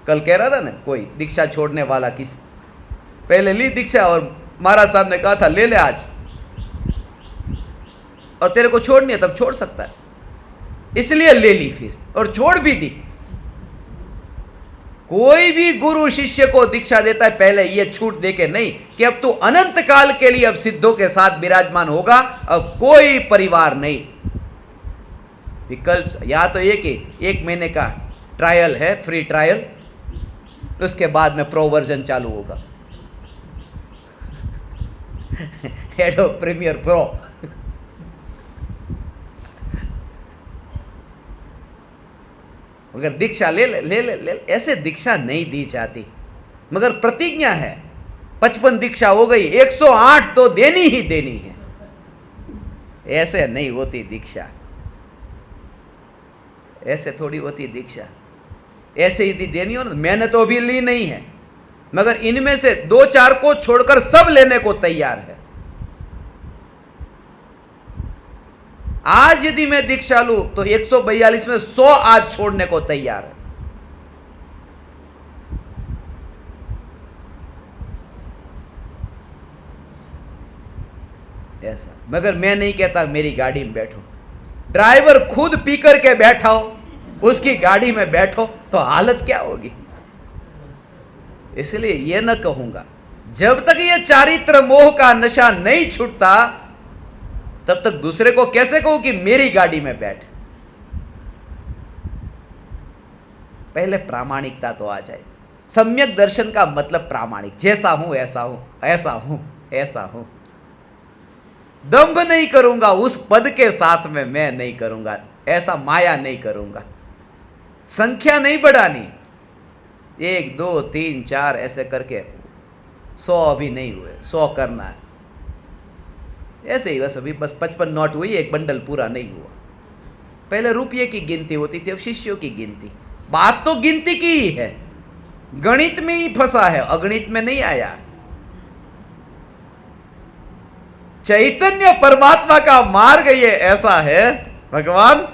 Speaker 1: कल कह रहा था ना कोई दीक्षा छोड़ने वाला, किसी पहले ली दीक्षा और महाराज साहब ने कहा था ले ले आज, और तेरे को छोड़नी है तब छोड़ सकता है, इसलिए ले ली फिर और छोड़ भी दी। कोई भी गुरु शिष्य को दीक्षा देता है पहले ये छूट देके नहीं कि अब तू अनंत काल के लिए अब सिद्धों के साथ विराजमान होगा, अब कोई परिवार नहीं। विकल्प या तो ये कि 1 महीने का ट्रायल है, फ्री ट्रायल, उसके बाद में प्रो वर्जन चालू होगा। Adobe Premiere Pro. मगर दीक्षा ले ले ले ले, ले ऐसे दीक्षा नहीं दी जाती, मगर प्रतिज्ञा है। 55 दीक्षा हो गई, 108 तो देनी ही देनी है। ऐसे नहीं होती दीक्षा, ऐसे थोड़ी होती दीक्षा। ऐसे यदि देनी हो ना, मैंने तो अभी ली नहीं है, मगर इनमें से 2-4 को छोड़कर सब लेने को तैयार है। आज यदि मैं दीक्षा लूं तो 142 में 100 आज छोड़ने को तैयार है। ऐसा, मगर मैं नहीं कहता मेरी गाड़ी में बैठो, ड्राइवर खुद पी करके बैठा हो, उसकी गाड़ी में बैठो तो हालत क्या होगी। इसलिए यह न कहूंगा, जब तक ये चारित्र मोह का नशा नहीं छूटता तब तक दूसरे को कैसे कहूं कि मेरी गाड़ी में बैठ। पहले प्रामाणिकता तो आ जाए। सम्यक दर्शन का मतलब प्रामाणिक, जैसा हूं ऐसा हूं, ऐसा हूं ऐसा हूं। दंभ नहीं करूंगा उस पद के साथ में, मैं नहीं करूंगा ऐसा, माया नहीं करूंगा। संख्या नहीं बढ़ानी, 1 2 3 4 ऐसे करके 100 अभी नहीं हुए, 100 करना है। ऐसे ही बस अभी बस 55 नोट हुई, एक बंडल पूरा नहीं हुआ। पहले रुपये की गिनती होती थी, अब शिष्यों की गिनती। बात तो गिनती की ही है, गणित में ही फंसा है, अगणित में नहीं आया। चैतन्य परमात्मा का मार्ग ये ऐसा है, भगवान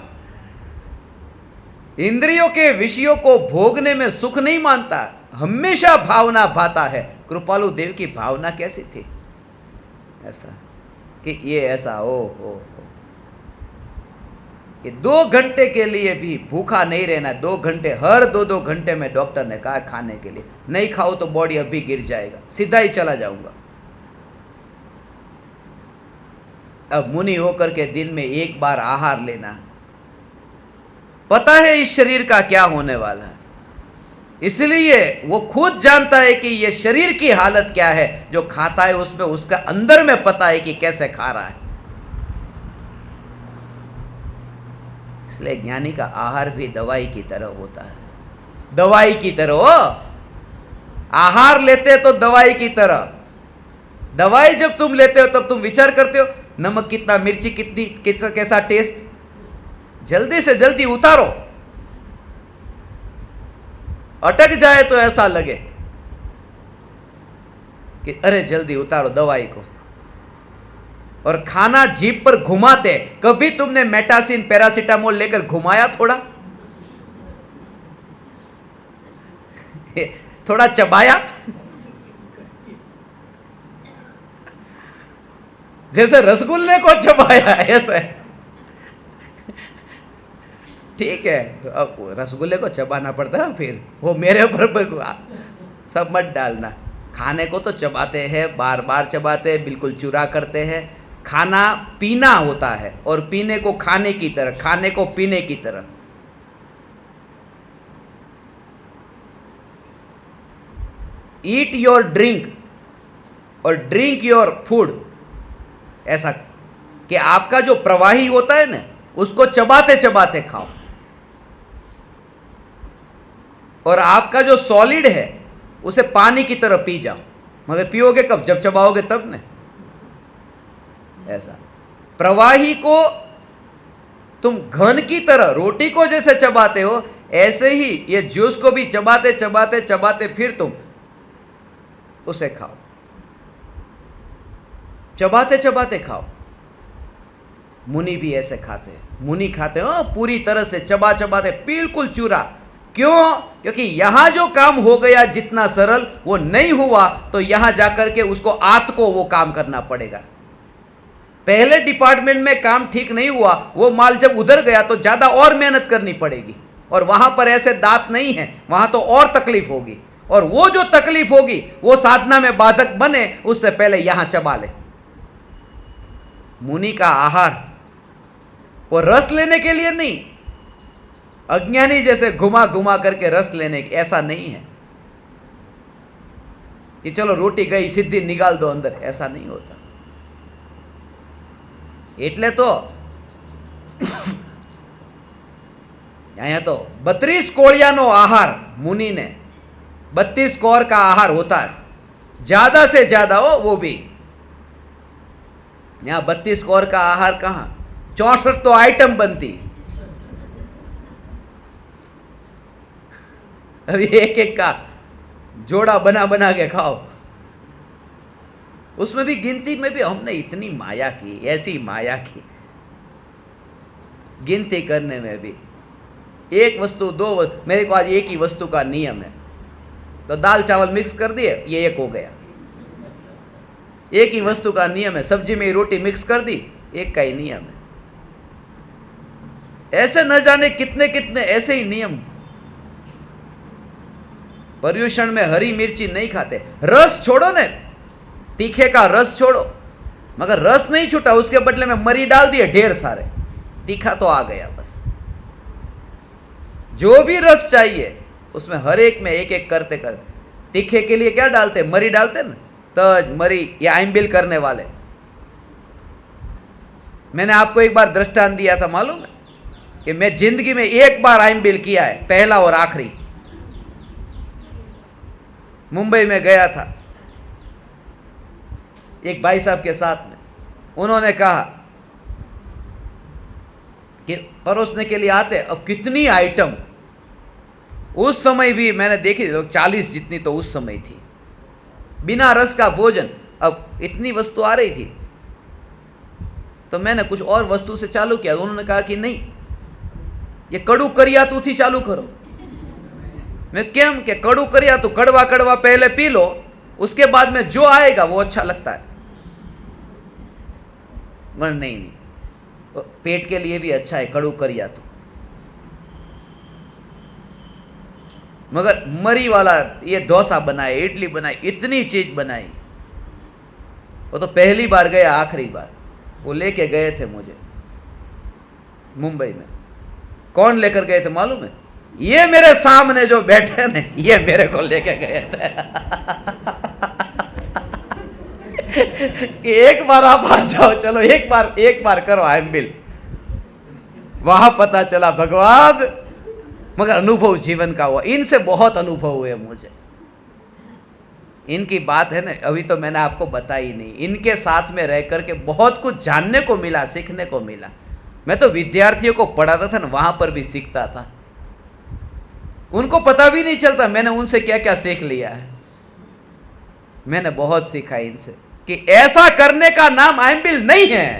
Speaker 1: इंद्रियों के विषयों को भोगने में सुख नहीं मानता, हमेशा भावना भाता है। कृपालु देव की भावना कैसी थी, ऐसा कि ये ऐसा हो कि 2 घंटे के लिए भी भूखा नहीं रहना। 2 घंटे, हर 2-2 घंटे में डॉक्टर ने कहा खाने के लिए, नहीं खाओ तो बॉडी अभी गिर जाएगा, सीधा ही चला जाऊंगा। अब मुनि होकर के दिन में 1 बार आहार लेना, पता है इस शरीर का क्या होने वाला है, इसलिए वो खुद जानता है कि ये शरीर की हालत क्या है। जो खाता है उसमें उसका अंदर में पता है कि कैसे खा रहा है। इसलिए ज्ञानी का आहार भी दवाई की तरह होता है, दवाई की तरह हो। आहार लेते तो दवाई की तरह, दवाई जब तुम लेते हो तब तुम विचार करते हो नमक कितना, मिर्ची कितनी, कैसा टेस्ट, जल्दी से जल्दी उतारो। अटक जाए तो ऐसा लगे कि अरे जल्दी उतारो दवाई को। और खाना जीभ पर घुमाते, कभी तुमने मेटासिन पैरासीटामोल लेकर घुमाया थोड़ा, थोड़ा चबाया, जैसे रसगुल्ले को चबाया ऐसे। ठीक है, अब रसगुल्ले को चबाना पड़ता है, फिर वो मेरे ऊपर सब मत डालना। खाने को तो चबाते हैं, बार बार चबाते हैं, बिल्कुल चूरा करते हैं। खाना पीना होता है, और पीने को खाने की तरह, खाने को पीने की तरह। ईट योर ड्रिंक और ड्रिंक योर फूड, ऐसा कि आपका जो प्रवाही होता है ना, उसको चबाते चबाते खाओ, और आपका जो सॉलिड है उसे पानी की तरह पी जाओ। मगर पियोगे कब, जब चबाओगे तब न। ऐसा प्रवाही को तुम घन की तरह, रोटी को जैसे चबाते हो, ऐसे ही ये जूस को भी चबाते चबाते चबाते फिर तुम उसे खाओ, चबाते चबाते खाओ। मुनि भी ऐसे खाते हैं। मुनि खाते हो पूरी तरह से चबा चबाते, बिल्कुल चूरा। क्यों? क्योंकि यहां जो काम हो गया जितना सरल वो नहीं हुआ, तो यहां जाकर के उसको आत को वो काम करना पड़ेगा। पहले डिपार्टमेंट में काम ठीक नहीं हुआ, वो माल जब उधर गया तो ज्यादा और मेहनत करनी पड़ेगी, और वहां पर ऐसे दांत नहीं है, वहां तो और तकलीफ होगी, और वो जो तकलीफ होगी वो साधना में बाधक बने, उससे पहले यहां चबा ले। मुनि का आहार वो रस लेने के लिए नहीं, अज्ञानी जैसे घुमा घुमा करके रस लेने के, ऐसा नहीं है कि चलो रोटी गई सीधी निकाल दो अंदर, ऐसा नहीं होता। એટલે તો અહીંયા तो 32 कोड़ियानो आहार मुनि ने 32 कौर का आहार होता है, ज्यादा से ज्यादा हो वो भी। यहाँ 32 कौर का आहार कहाँ, 64 तो आइटम बनती। अभी एक एक का जोड़ा बना बना के खाओ। उसमें भी गिनती में भी हमने इतनी माया की, ऐसी माया की गिनती करने में भी। एक वस्तु दो, मेरे को आज एक ही वस्तु का नियम है, तो दाल चावल मिक्स कर दिए, ये एक हो गया। एक ही वस्तु का नियम है, सब्जी में रोटी मिक्स कर दी, एक का ही नियम है। ऐसे न जाने कितने कितने ऐसे ही नियम। पर्यूषण में हरी मिर्ची नहीं खाते, रस छोड़ो ने, तीखे का रस छोड़ो, मगर रस नहीं छूटा, उसके बदले में मरी डाल दिए ढेर सारे, तीखा तो आ गया बस। जो भी रस चाहिए उसमें हर एक में एक एक करते करते, तीखे के लिए क्या डालते, मरी डालते ना, तज मरी, ये आइमबिल करने वाले। मैंने आपको एक बार दृष्टांत दिया था, मालूम है कि मैं जिंदगी में एक बार आइमबिल किया है, पहला और आखिरी। मुंबई में गया था एक भाई साहब के साथ में, उन्होंने कहा कि परोसने के लिए आते, अब कितनी आइटम। उस समय भी मैंने देखी 40 जितनी तो उस समय थी, बिना रस का भोजन। अब इतनी वस्तु आ रही थी, तो मैंने कुछ और वस्तु से चालू किया। उन्होंने कहा कि नहीं, ये कड़ू करिया तू थी चालू करो। मैं केम के कड़ू करिया तू, कड़वा कड़वा पहले पी लो, उसके बाद में जो आएगा वो अच्छा लगता है। नहीं नहीं, पेट के लिए भी अच्छा है कड़ू करिया तो, मगर मरी वाला ये डोसा बनाए, इडली बनाई, इतनी चीज बनाई। वो तो पहली बार गया, आखिरी बार वो लेके गए थे मुझे मुंबई में। कौन लेकर गए थे मालूम है? ये मेरे सामने जो बैठे ने, ये मेरे को लेके गए थे। कि एक बार आप आ जाओ, चलो एक बार करो आइमबिल। वहां पता चला भगवान, मगर अनुभव जीवन का हुआ। इनसे बहुत अनुभव हुए मुझे। इनकी बात है ना, अभी तो मैंने आपको बताई नहीं। इनके साथ में रह करके बहुत कुछ जानने को मिला, सीखने को मिला। मैं तो विद्यार्थियों को पढ़ाता था ना, वहां पर भी सीखता था। उनको पता भी नहीं चलता मैंने उनसे क्या क्या सीख लिया है। मैंने बहुत सीखा इनसे कि ऐसा करने का नाम आइमबिल नहीं है।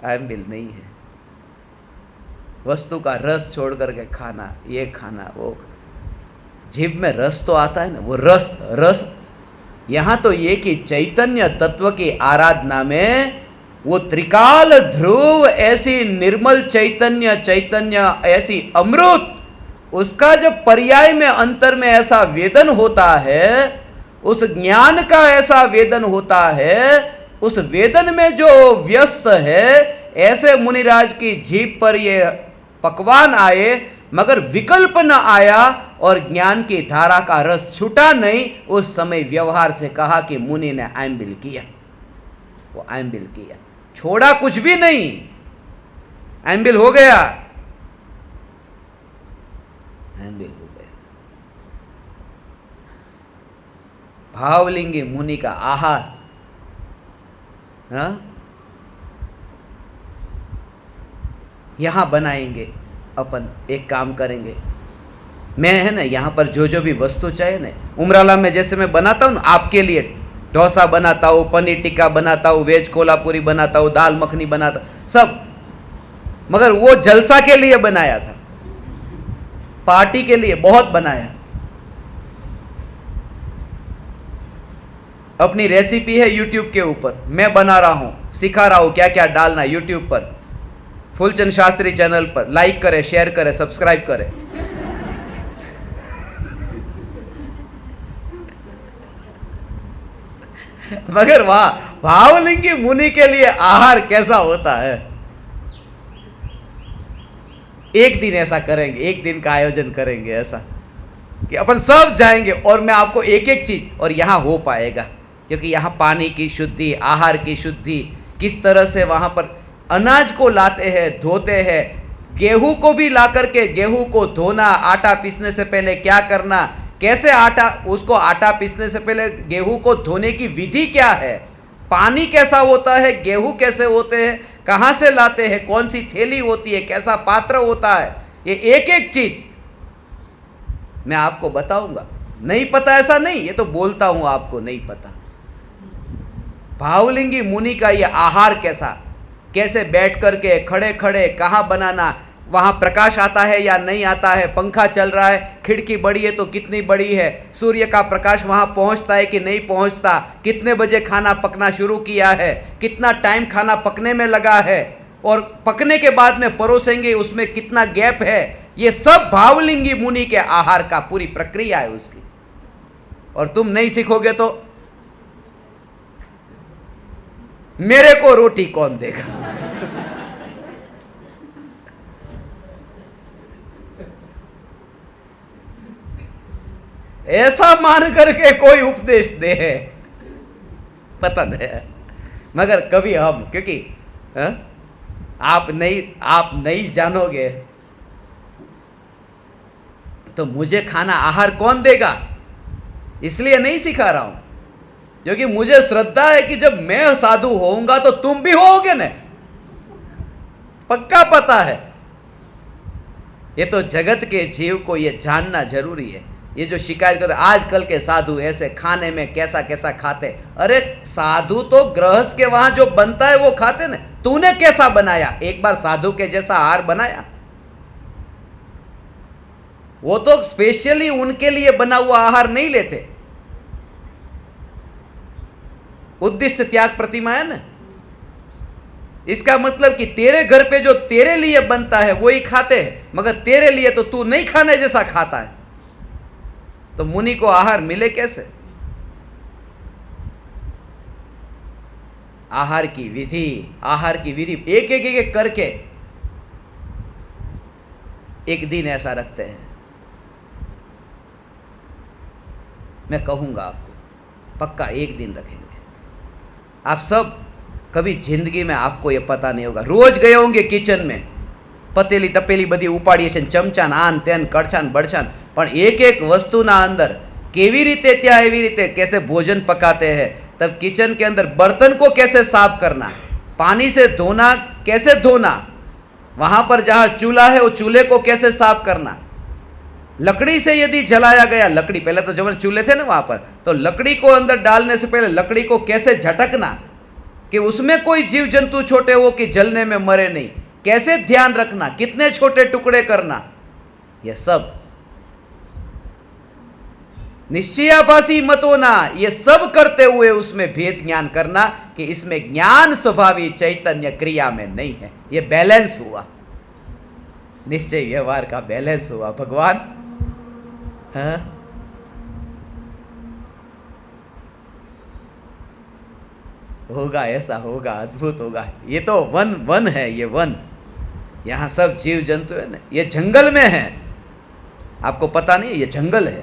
Speaker 1: आइमबिल नहीं है। वस्तु का रस छोड़ करके खाना, ये खाना वो। जीभ में रस तो आता है ना, वो रस यहां तो ये कि चैतन्य तत्व की आराधना में वो त्रिकाल ध्रुव, ऐसी निर्मल चैतन्य ऐसी अमृत, उसका जब पर्याय में अंतर में ऐसा वेदन होता है, उस ज्ञान का ऐसा वेदन होता है, उस वेदन में जो व्यस्त है, ऐसे मुनिराज की जीभ पर ये पकवान आए मगर विकल्प न आया और ज्ञान की धारा का रस छूटा नहीं। उस समय व्यवहार से कहा कि मुनि ने आइमबिल किया, वो आइमबिल किया, छोड़ा कुछ भी नहीं, आइमबिल हो गया, आइमबिल हो गया। भावलिंगी मुनि का आहार, हाँ? यहाँ बनाएंगे, अपन एक काम करेंगे, मैं है ना यहाँ पर जो जो भी वस्तु चाहिए ना, उमराला में जैसे मैं बनाता हूँ ना आपके लिए, डोसा बनाता हूँ, पनीर टिक्का बनाता हूँ, वेज कोल्हापुरी बनाता हूँ, दाल मखनी बनाता हूँ, सब, मगर वो जलसा के लिए बनाया था, पार्टी के लिए बहुत बनाया। अपनी रेसिपी है यूट्यूब के ऊपर, मैं बना रहा हूँ, सिखा रहा हूँ क्या क्या डालना है यूट्यूब पर, फूलचंद शास्त्री चैनल पर। लाइक करें, शेयर करें, सब्सक्राइब करें। मगर वहां भावलिंगी मुनि के लिए आहार कैसा होता है, एक दिन ऐसा करेंगे, एक दिन का आयोजन करेंगे ऐसा कि अपन सब जाएंगे और मैं आपको एक एक चीज, और यहां हो पाएगा क्योंकि यहां पानी की शुद्धि, आहार की शुद्धि, किस तरह से वहां पर अनाज को लाते हैं, धोते हैं, गेहूं को भी ला करके गेहूं को धोना, आटा पीसने से पहले क्या करना, कैसे आटा, उसको आटा पीसने से पहले गेहूं को धोने की विधि क्या है, पानी कैसा होता है, गेहूं कैसे होते हैं, कहां से लाते हैं, कौन सी थैली होती है, कैसा पात्र होता है, ये एक एक चीज मैं आपको बताऊंगा। नहीं पता ऐसा नहीं, ये तो बोलता हूं आपको नहीं पता। भावलिंगी मुनि का ये आहार कैसा, कैसे बैठ करके, खड़े खड़े, कहाँ बनाना, वहाँ प्रकाश आता है या नहीं आता है, पंखा चल रहा है, खिड़की बड़ी है तो कितनी बड़ी है, सूर्य का प्रकाश वहाँ पहुँचता है कि नहीं पहुँचता, कितने बजे खाना पकना शुरू किया है, कितना टाइम खाना पकने में लगा है, और पकने के बाद में परोसेंगे उसमें कितना गैप है, ये सब भावलिंगी मुनि के आहार का पूरी प्रक्रिया है उसकी। और तुम नहीं सीखोगे तो मेरे को रोटी कौन देगा? ऐसा मान करके कोई उपदेश दे, पता नहीं, मगर कभी हम, क्योंकि आप नहीं जानोगे तो मुझे खाना आहार कौन देगा, इसलिए नहीं सिखा रहा हूं, क्योंकि मुझे श्रद्धा है कि जब मैं साधु होऊंगा तो तुम भी होगे ना, पक्का पता है। ये तो जगत के जीव को ये जानना जरूरी है। ये जो शिकायत करते आजकल के साधु ऐसे खाने में कैसा कैसा खाते, अरे साधु तो गृहस्थ के वहां जो बनता है वो खाते ना, तूने कैसा बनाया, एक बार साधु के जैसा आहार बनाया? वो तो स्पेशली उनके लिए बना हुआ आहार नहीं लेते, उद्दिष्ट त्याग प्रतिमा है ना, इसका मतलब कि तेरे घर पे जो तेरे लिए बनता है वो ही खाते हैं, मगर तेरे लिए तो तू नहीं खाने जैसा खाता है, तो मुनि को आहार मिले कैसे? आहार की विधि एक एक एक करके एक दिन ऐसा रखते हैं। मैं कहूंगा आपको, पक्का एक दिन रखेंगे। आप सब कभी जिंदगी में आपको ये पता नहीं होगा, रोज गए होंगे किचन में, पतेली तपेली बधी उपाड़ी છે, ચમચા આન તેન કડછાન બડછાન, પણ एक एक વસ્તુના અંદર કેવી રીતે ત્યાં એવી રીતે कैसे भोजन पकाते हैं, तब किचन के अंदर बर्तन को कैसे साफ करना, पानी से धोना, कैसे धोना, वहां पर जहां चूल्हा है वो चूल्हे को कैसे साफ करना, लकड़ी से यदि जलाया गया, लकड़ी पहले तो जब चूल्हे थे ना वहां पर, तो लकड़ी को अंदर डालने से पहले लकड़ी को कैसे झटकना कि उसमें कोई जीव जंतु छोटे हो कि जलने में मरे नहीं, कैसे ध्यान रखना, कितने छोटे टुकड़े करना, ये सब निश्चयाभासी मत होना, ये सब करते हुए उसमें भेद ज्ञान करना कि इसमें ज्ञान स्वभावी चैतन्य क्रिया में नहीं है। ये बैलेंस हुआ, निश्चय व्यवहार का बैलेंस हुआ। भगवान हाँ? होगा, ऐसा होगा, अद्भुत होगा। ये तो वन है, ये वन, यहाँ सब जीव जंतु है ना, ये जंगल में है, आपको पता नहीं है, ये जंगल है।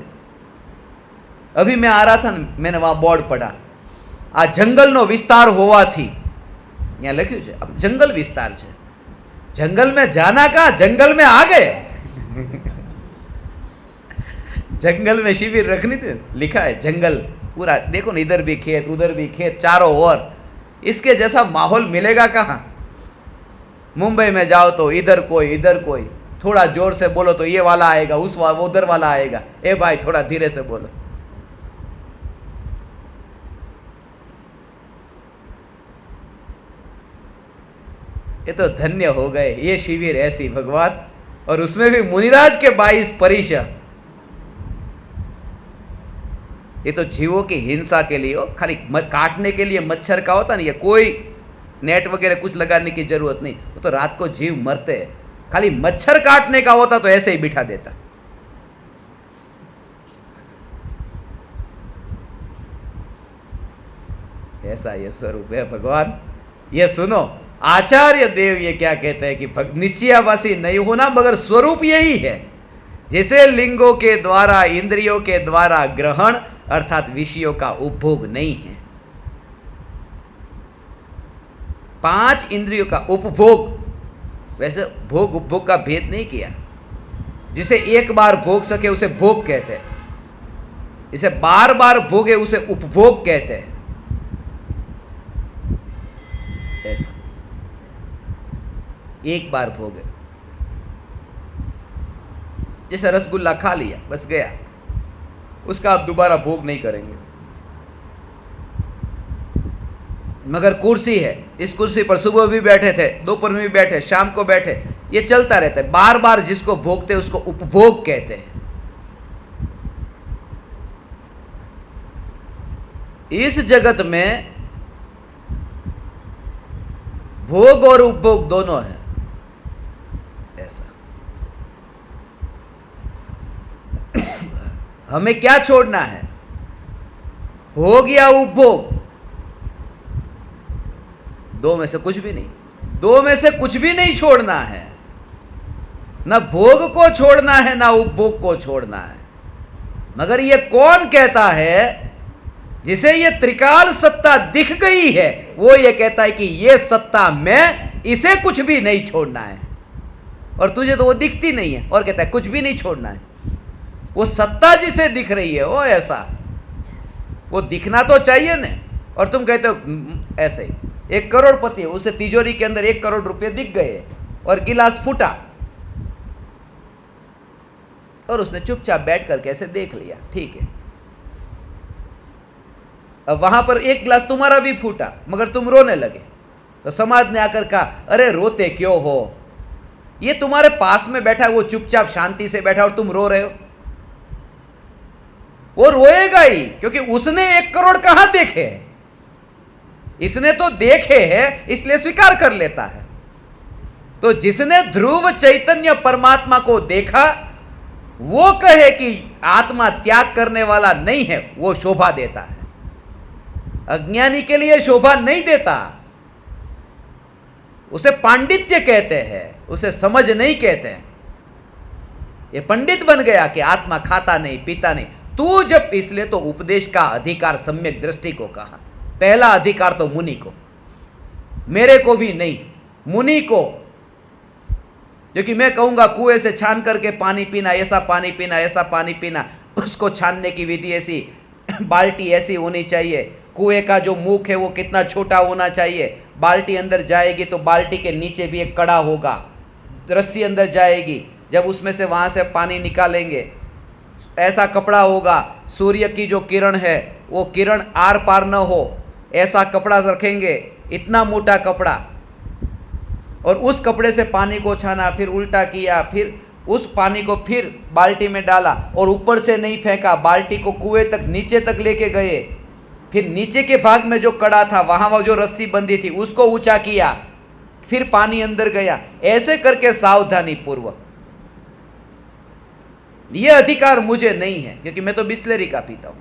Speaker 1: अभी मैं आ रहा था ना, मैंने वहाँ बोर्ड पढ़ा, आ जंगलનો વિસ્તાર હોવાથી, यहाँ લખ્યું છે, अब जंगल विस्तार છે, जंगल में जाना कहाँ, जंगल में आ गए। जंगल में शिविर रखनी थी, लिखा है जंगल पूरा, देखो ना, इधर भी खेत उधर भी खेत, चारों ओर, इसके जैसा माहौल मिलेगा कहाँ? मुंबई में जाओ तो इधर कोई, थोड़ा जोर से बोलो तो ये वाला आएगा, उधर वाला आएगा। ए भाई थोड़ा धीरे से बोलो। ये तो धन्य हो गए ये शिविर ऐसी भगवान, और उसमें भी मुनिराज के 22 परिषद। ये तो जीवों की हिंसा के लिए हो, खाली काटने के लिए मच्छर का होता नहीं है, कोई नेट वगैरह कुछ लगाने की जरूरत नहीं। वो तो रात को जीव मरते हैं, खाली मच्छर काटने का होता तो ऐसे ही बिठा देता। ऐसा ये स्वरूप है भगवान। ये सुनो आचार्य देव ये क्या कहते हैं कि निश्चयावासी नहीं होना, मगर स्वरूप यही है। जिसे लिंगों के द्वारा, इंद्रियों के द्वारा ग्रहण अर्थात विषयों का उपभोग नहीं है। 5 इंद्रियों का उपभोग, वैसे भोग उपभोग का भेद नहीं किया। जिसे एक बार भोग सके उसे भोग कहते हैं, इसे बार बार भोगे उसे उपभोग कहते हैं। ऐसा एक बार भोगे, जैसे रसगुल्ला खा लिया बस गया, उसका आप दोबारा भोग नहीं करेंगे। मगर कुर्सी है, इस कुर्सी पर सुबह भी बैठे थे, दोपहर में भी बैठे, शाम को बैठे, ये चलता रहता है। बार बार जिसको भोगते उसको उपभोग कहते हैं। इस जगत में भोग और उपभोग दोनों है। ऐसा हमें क्या छोड़ना है, भोग या उपभोग? दो में से कुछ भी नहीं, दो में से कुछ भी नहीं छोड़ना है। ना भोग को छोड़ना है ना उपभोग को छोड़ना है। मगर ये कौन कहता है? जिसे ये त्रिकाल सत्ता दिख गई है वो ये कहता है कि ये सत्ता मैं, इसे कुछ भी नहीं छोड़ना है। और तुझे तो वो दिखती नहीं है और कहता है कुछ भी नहीं छोड़ना है। वो सत्ता जिसे दिख रही है वो ऐसा, वो दिखना तो चाहिए ना। और तुम कहते हो ऐसे ही, 1 करोड़पति है, उसे तिजोरी के अंदर 1 करोड़ रुपए दिख गए और गिलास फूटा और उसने चुपचाप बैठ कर कैसे देख लिया, ठीक है। अब वहां पर 1 गिलास तुम्हारा भी फूटा मगर तुम रोने लगे, तो समाज ने आकर कहा अरे रोते क्यों हो, ये तुम्हारे पास में बैठा है, वो चुपचाप शांति से बैठा और तुम रो रहे हो। वो रोएगा ही, क्योंकि उसने 1 करोड़ कहां देखे, इसने तो देखे हैं इसलिए स्वीकार कर लेता है। तो जिसने ध्रुव चैतन्य परमात्मा को देखा वो कहे कि आत्मा त्याग करने वाला नहीं है, वो शोभा देता है। अज्ञानी के लिए शोभा नहीं देता, उसे पांडित्य कहते हैं, उसे समझ नहीं कहते हैं। ये पंडित बन गया कि आत्मा खाता नहीं पीता नहीं। तू जब, इसलिए तो उपदेश का अधिकार सम्यक दृष्टि को कहा। पहला अधिकार तो मुनि को, मेरे को भी नहीं, मुनि को। क्योंकि मैं कहूंगा कुएं से छान करके पानी पीना, ऐसा पानी पीना, ऐसा पानी पीना, उसको छानने की विधि ऐसी, बाल्टी ऐसी होनी चाहिए, कुएं का जो मुख है वो कितना छोटा होना चाहिए, बाल्टी अंदर जाएगी तो बाल्टी के नीचे भी एक कड़ा होगा, रस्सी अंदर जाएगी, जब उसमें से वहाँ से पानी निकालेंगे ऐसा कपड़ा होगा, सूर्य की जो किरण है वो किरण आर पार न हो, ऐसा कपड़ा रखेंगे, इतना मोटा कपड़ा, और उस कपड़े से पानी को छाना, फिर उल्टा किया, फिर उस पानी को फिर बाल्टी में डाला और ऊपर से नहीं फेंका, बाल्टी को कुएं तक नीचे तक लेके गए, फिर नीचे के भाग में जो कड़ा था वहाँ वो जो रस्सी बंधी थी उसको ऊंचा किया, फिर पानी अंदर गया, ऐसे करके सावधानी पूर्वक। ये अधिकार मुझे नहीं है क्योंकि मैं तो बिस्लेरी का पीता हूं।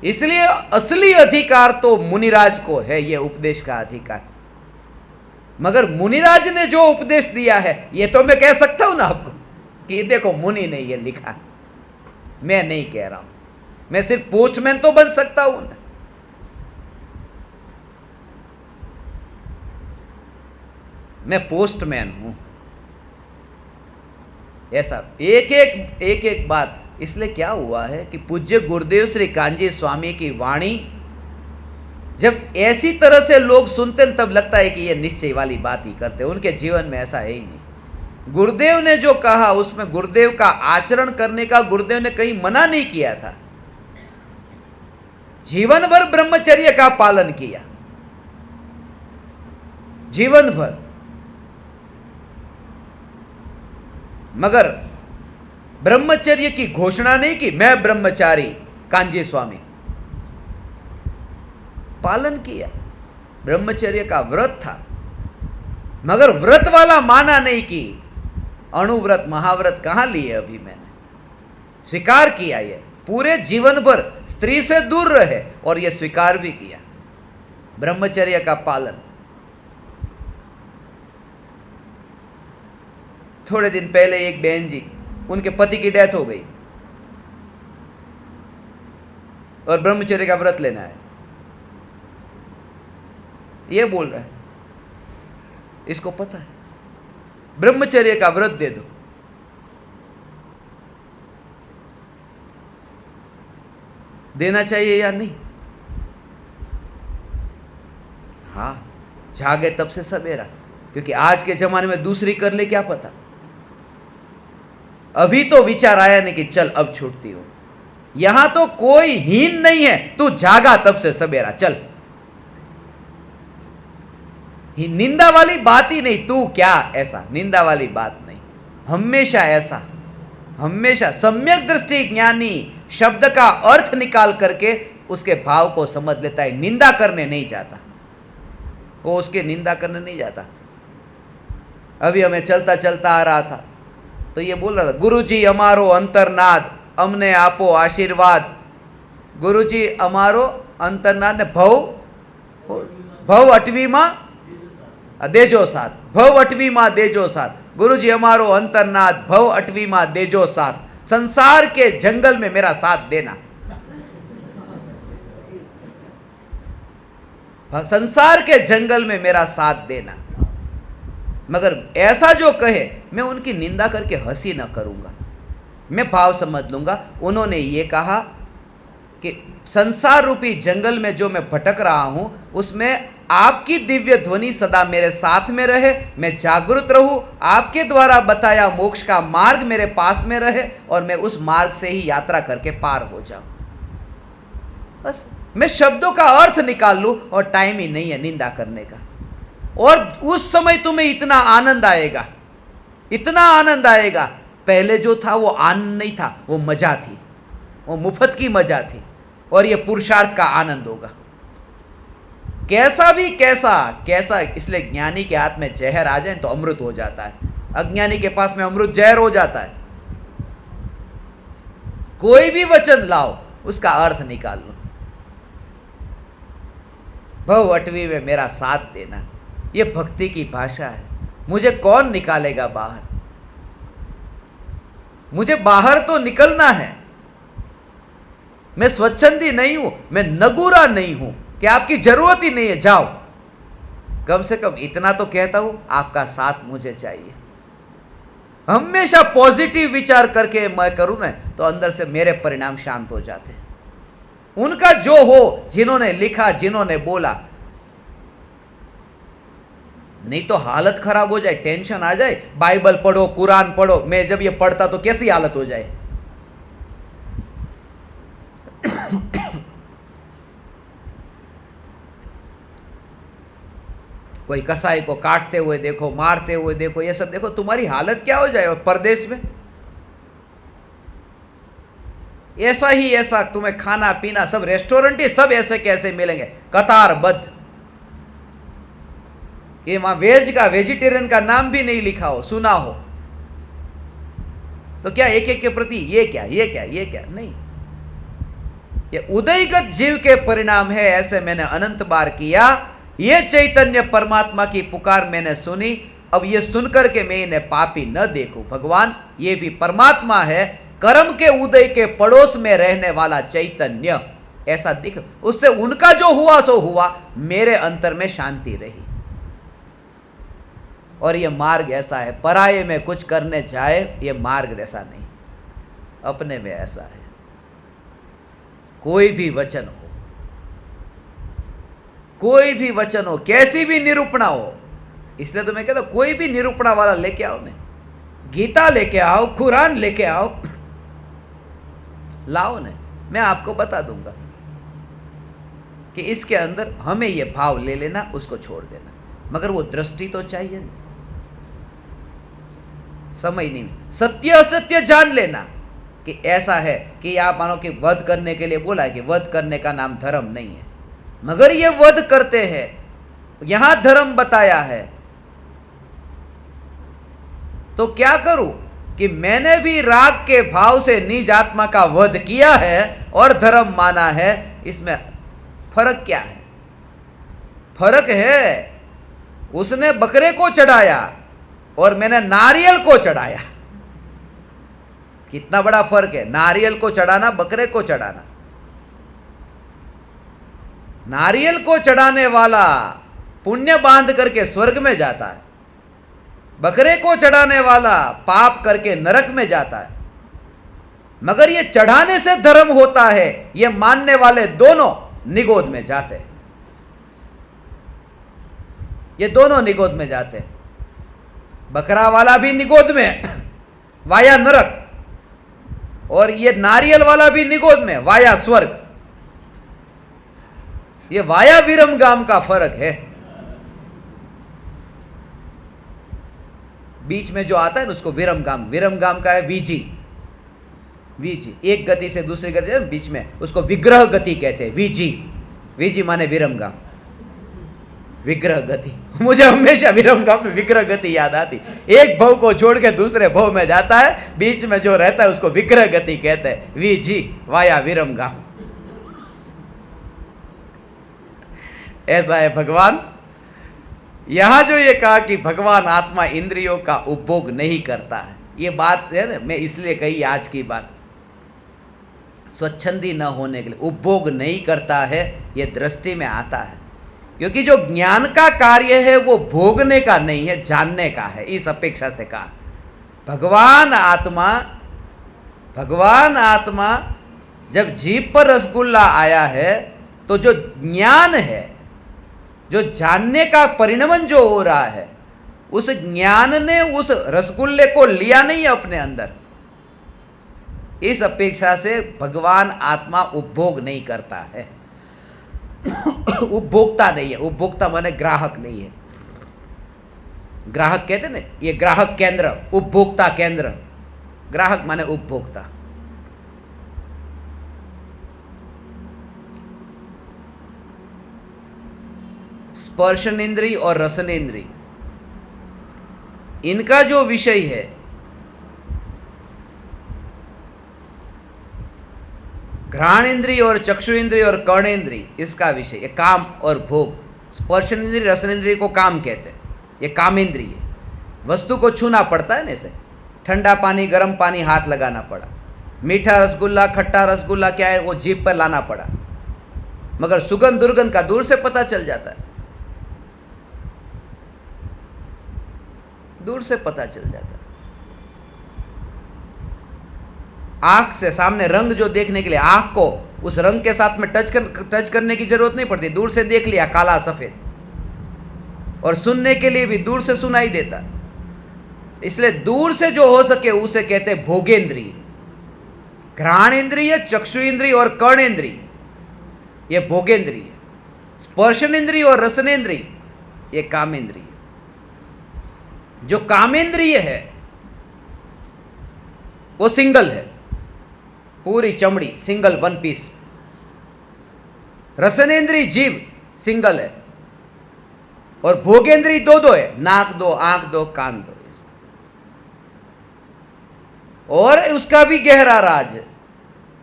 Speaker 1: इसलिए असली अधिकार तो मुनिराज को है, ये उपदेश का अधिकार। मगर मुनिराज ने जो उपदेश दिया है ये तो मैं कह सकता हूं ना आपको कि देखो मुनि ने ये लिखा, मैं नहीं कह रहा हूं, मैं सिर्फ पोस्टमैन तो बन सकता हूं ना। मैं पोस्टमैन हूं। ऐसा एक एक बात, इसलिए क्या हुआ है कि पूज्य गुरुदेव श्री कांजी स्वामी की वाणी जब ऐसी तरह से लोग सुनते हैं तब लगता है कि ये निश्चय वाली बात ही करते हैं। उनके जीवन में ऐसा है ही नहीं। गुरुदेव ने जो कहा उसमें गुरुदेव का आचरण करने का गुरुदेव ने कहीं मना नहीं किया था। जीवन भर ब्रह्मचर्य का पालन किया, जीवन भर। मगर ब्रह्मचर्य की घोषणा नहीं की, मैं ब्रह्मचारी कांजी स्वामी। पालन किया, ब्रह्मचर्य का व्रत था, मगर व्रत वाला माना नहीं कि अणुव्रत महाव्रत कहां लिए अभी मैंने। स्वीकार किया, ये पूरे जीवन भर स्त्री से दूर रहे और ये स्वीकार भी किया ब्रह्मचर्य का पालन। थोड़े दिन पहले एक बहन जी, उनके पति की डेथ हो गई और ब्रह्मचर्य का व्रत लेना है। ये बोल रहा है, इसको पता है ब्रह्मचर्य का व्रत दे दो। देना चाहिए या नहीं? हाँ, जागे तब से सवेरा, क्योंकि आज के जमाने में दूसरी कर ले क्या पता। अभी तो विचार आया नहीं कि चल अब छूटती हूं। यहां तो कोई हीन नहीं है, तू जागा तब से सवेरा, चल। निंदा वाली बात ही नहीं, तू क्या ऐसा, निंदा वाली बात नहीं। हमेशा ऐसा, हमेशा सम्यक दृष्टि ज्ञानी शब्द का अर्थ निकाल करके उसके भाव को समझ लेता है, निंदा करने नहीं जाता। वो उसके निंदा करने नहीं जाता। अभी हमें चलता चलता आ रहा था तो ये बोल रहा था, गुरुजी अमारो अंतरनाद अमने आपो आशीर्वाद। गुरुजी अमारो अंतरनाद ने भव अटवी मां देजो साथ, भव अटवी मां देजो साथ। गुरुजी अमारो अंतरनाद भव अटवी मां देजो साथ। संसार के जंगल में मेरा साथ देना, संसार के जंगल में मेरा साथ देना। मगर ऐसा जो कहे मैं उनकी निंदा करके हंसी न करूंगा, मैं भाव समझ लूंगा। उन्होंने ये कहा कि संसार रूपी जंगल में जो मैं भटक रहा हूं उसमें आपकी दिव्य ध्वनि सदा मेरे साथ में रहे, मैं जागृत रहूं, आपके द्वारा बताया मोक्ष का मार्ग मेरे पास में रहे और मैं उस मार्ग से ही यात्रा करके पार हो जाऊं। बस मैं शब्दों का अर्थ निकाल लूं और टाइम ही नहीं है निंदा करने का। और उस समय तुम्हें इतना आनंद आएगा, इतना आनंद आएगा। पहले जो था वो आनंद नहीं था, वो मजा थी, वो मुफ्त की मजा थी। और ये पुरुषार्थ का आनंद होगा। कैसा भी कैसा, इसलिए ज्ञानी के हाथ में जहर आ जाए तो अमृत हो जाता है, अज्ञानी के पास में अमृत जहर हो जाता है। कोई भी वचन लाओ उसका अर्थ निकाल लो। भव अटवी में मेरा साथ देना, ये भक्ति की भाषा है। मुझे कौन निकालेगा बाहर? मुझे बाहर तो निकलना है। मैं स्वच्छंदी नहीं हूं, मैं नगूरा नहीं हूं कि आपकी जरूरत ही नहीं है, जाओ। कम से कम इतना तो कहता हूं, आपका साथ मुझे चाहिए। हमेशा पॉजिटिव विचार करके मैं करूं ना तो अंदर से मेरे परिणाम शांत हो जाते हैं। उनका जो हो, जिन्होंने लिखा, जिन्होंने बोला, नहीं तो हालत खराब हो जाए, टेंशन आ जाए। बाइबल पढ़ो, कुरान पढ़ो, मैं जब ये पढ़ता तो कैसी हालत हो जाए। कोई कसाई को काटते हुए देखो, मारते हुए देखो, ये सब देखो, तुम्हारी हालत क्या हो जाए। और परदेश में ऐसा ही ऐसा तुम्हें खाना पीना सब रेस्टोरेंट ही सब ऐसे कैसे मिलेंगे, कतारबद्ध। ये वहां वेज का, वेजिटेरियन का नाम भी नहीं लिखा हो, सुना हो तो क्या एक एक के प्रति ये क्या, ये क्या, ये क्या? नहीं, ये उदयगत जीव के परिणाम है। ऐसे मैंने अनंत बार किया। ये चैतन्य परमात्मा की पुकार मैंने सुनी। अब ये सुनकर के मैं इन्हें पापी न देखूं। भगवान ये भी परमात्मा है, कर्म के उदय के पड़ोस में रहने वाला चैतन्य, ऐसा दिख। उससे उनका जो हुआ सो हुआ, मेरे अंतर में शांति रही। और ये मार्ग ऐसा है, पराये में कुछ करने जाए, ये मार्ग ऐसा नहीं, अपने में ऐसा है। कोई भी वचन हो, कोई भी वचन हो, कैसी भी निरूपणा हो, इसलिए तो मैं कहता हूं कोई भी निरूपणा वाला लेके आओ ने, गीता लेके आओ, कुरान लेके आओ, लाओ ने, मैं आपको बता दूंगा कि इसके अंदर हमें ये भाव ले लेना, उसको छोड़ देना, मगर वो दृष्टि तो चाहिए ना, समझ नहीं, सत्य असत्य जान लेना कि ऐसा है कि आप मानो कि वध करने के लिए बोला है कि वध करने का नाम धर्म नहीं है, मगर ये वध करते हैं, यहां धर्म बताया है, तो क्या करूं कि मैंने भी राग के भाव से निज आत्मा का वध किया है और धर्म माना है, इसमें फर्क क्या है? फर्क है उसने बकरे को चढ़ाया और मैंने नारियल को चढ़ाया, कितना बड़ा फर्क है, नारियल को चढ़ाना, बकरे को चढ़ाना। नारियल को चढ़ाने वाला पुण्य बांध करके स्वर्ग में जाता है, बकरे को चढ़ाने वाला पाप करके नरक में जाता है, मगर ये चढ़ाने से धर्म होता है, ये मानने वाले दोनों निगोद में जाते हैं, ये दोनों निगोद में जाते हैं, बकरा वाला भी निगोद में वाया नरक, और ये नारियल वाला भी निगोद में वाया स्वर्ग। ये वाया विरमगाम का फर्क है। बीच में जो आता है ना उसको विरमगाम, विरमगाम का है वीजी, वीजी एक गति से दूसरी गति बीच में, उसको विग्रह गति कहते हैं, वीजी, वीजी माने विरमगाम, विग्रह गति। मुझे हमेशा विरमगाम में विग्रह गति याद आती, एक भव को छोड़ के दूसरे भव में जाता है, बीच में जो रहता है उसको विग्रह गति कहते हैं, वीजी वाया विरमगाम। ऐसा है भगवान। यहां जो ये कहा कि भगवान आत्मा इंद्रियों का उपभोग नहीं करता है, ये बात है ना, मैं इसलिए कही आज की बात, स्वच्छंदी न होने के लिए, उपभोग नहीं करता है, ये दृष्टि में आता है, क्योंकि जो ज्ञान का कार्य है वो भोगने का नहीं है, जानने का है, इस अपेक्षा से कहा। भगवान आत्मा जब जीभ पर रसगुल्ला आया है, तो जो ज्ञान है, जो जानने का परिणमन जो हो रहा है, उस ज्ञान ने उस रसगुल्ले को लिया नहीं अपने अंदर, इस अपेक्षा से भगवान आत्मा उपभोग नहीं करता है। उपभोक्ता नहीं है, उपभोक्ता माने ग्राहक नहीं है, ग्राहक कहते ना, ये ग्राहक केंद्र, उपभोक्ता केंद्र, ग्राहक माने उपभोक्ता। स्पर्शनेन्द्रिय और रसनेन्द्रिय, इनका जो विषय है, घ्राणेन्द्रिय और चक्षुरेन्द्रिय और कर्णेन्द्रिय, इसका विषय ये काम और भोग। स्पर्शनेन्द्रिय रसनेन्द्रिय को काम कहते हैं, ये कामेंद्रिय है, वस्तु को छूना पड़ता है ना, इसे ठंडा पानी गर्म पानी हाथ लगाना पड़ा, मीठा रसगुल्ला खट्टा रसगुल्ला क्या है वो जीभ पर लाना पड़ा, मगर सुगंध दुर्गंध का दूर से पता चल जाता है, दूर से पता चल जाता है। आंख से सामने रंग जो देखने के लिए आंख को उस रंग के साथ में टच करने की जरूरत नहीं पड़ती, दूर से देख लिया काला सफेद, और सुनने के लिए भी दूर से सुनाई देता, इसलिए दूर से जो हो सके उसे कहते हैं भोगेंद्रिय। घ्राणेन्द्रिय चक्षुरेन्द्रिय और कर्णेन्द्रिय ये भोगेंद्रिय, स्पर्शनेन्द्रिय और रसनेन्द्रिय ये कामेंद्रिय। जो कामेंद्रिय है वो सिंगल है, पूरी चमड़ी सिंगल वन पीस। रसनेन्द्रिय जीव सिंगल है, और भोगेंद्रिय दो दो है, नाक दो आंख दो कान दो, और उसका भी गहरा राज है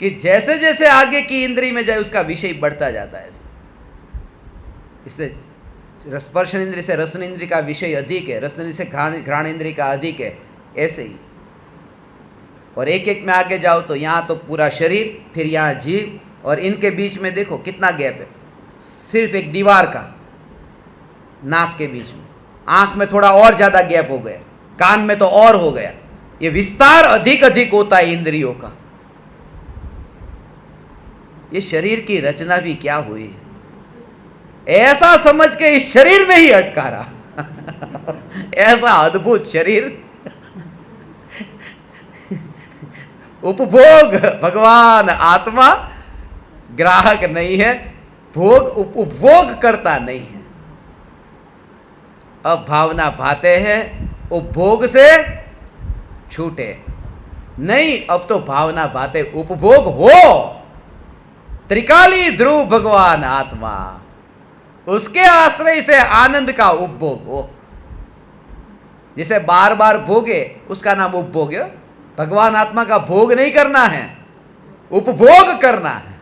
Speaker 1: कि जैसे जैसे आगे की इंद्रिय में जाए उसका विषय बढ़ता जाता है। इसलिए स्पर्शनेन्द्रिय से रसनेन्द्रिय का विषय अधिक है, रसनेन्द्रिय से घ्राणेन्द्रिय का अधिक है, ऐसे ही। और एक एक में आगे जाओ तो यहाँ तो पूरा शरीर, फिर यहाँ जीभ, और इनके बीच में देखो कितना गैप है, सिर्फ एक दीवार का, नाक के बीच में। आंख में थोड़ा और ज़्यादा गैप हो गया, कान में तो और हो गया। ये विस्तार अधिक अधिक होता है इंद्रियों का। ये शरीर की रचना भी क्या हुई है, ऐसा समझ के इस शरीर में ही अटका रहा। ऐसा अद्भुत शरीर, उपभोग भगवान आत्मा ग्राहक नहीं है, भोग उपभोग करता नहीं है। अब भावना भाते हैं, उपभोग से छूटे नहीं, अब तो भावना भाते उपभोग हो। त्रिकाली ध्रुव भगवान आत्मा, उसके आश्रय से आनंद का उपभोग हो। जिसे बार बार भोगे उसका नाम उपभोग है। भगवान आत्मा का भोग नहीं करना है, उपभोग करना है।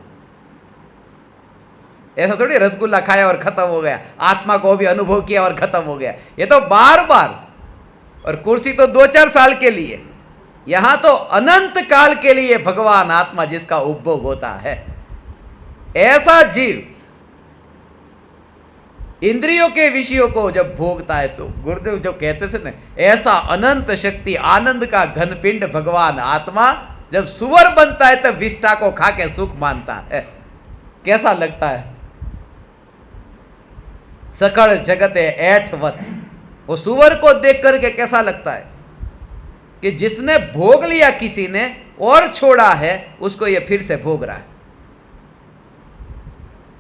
Speaker 1: ऐसा थोड़ी रसगुल्ला खाया और खत्म हो गया, आत्मा को भी अनुभव किया और खत्म हो गया। ये तो बार बार, और कुर्सी तो 2-4 साल के लिए, यहां तो अनंत काल के लिए भगवान आत्मा जिसका उपभोग होता है। ऐसा जीव इंद्रियों के विषयों को जब भोगता है तो गुरुदेव जो कहते थे ना, ऐसा अनंत शक्ति आनंद का घनपिंड भगवान आत्मा जब सुअर बनता है तब विष्ठा को खा के सुख मानता है। कैसा लगता है? सकल जगत ऐठवत, वो सुअर को देख करके कैसा लगता है कि जिसने भोग लिया किसी ने और छोड़ा है, उसको ये फिर से भोग रहा है।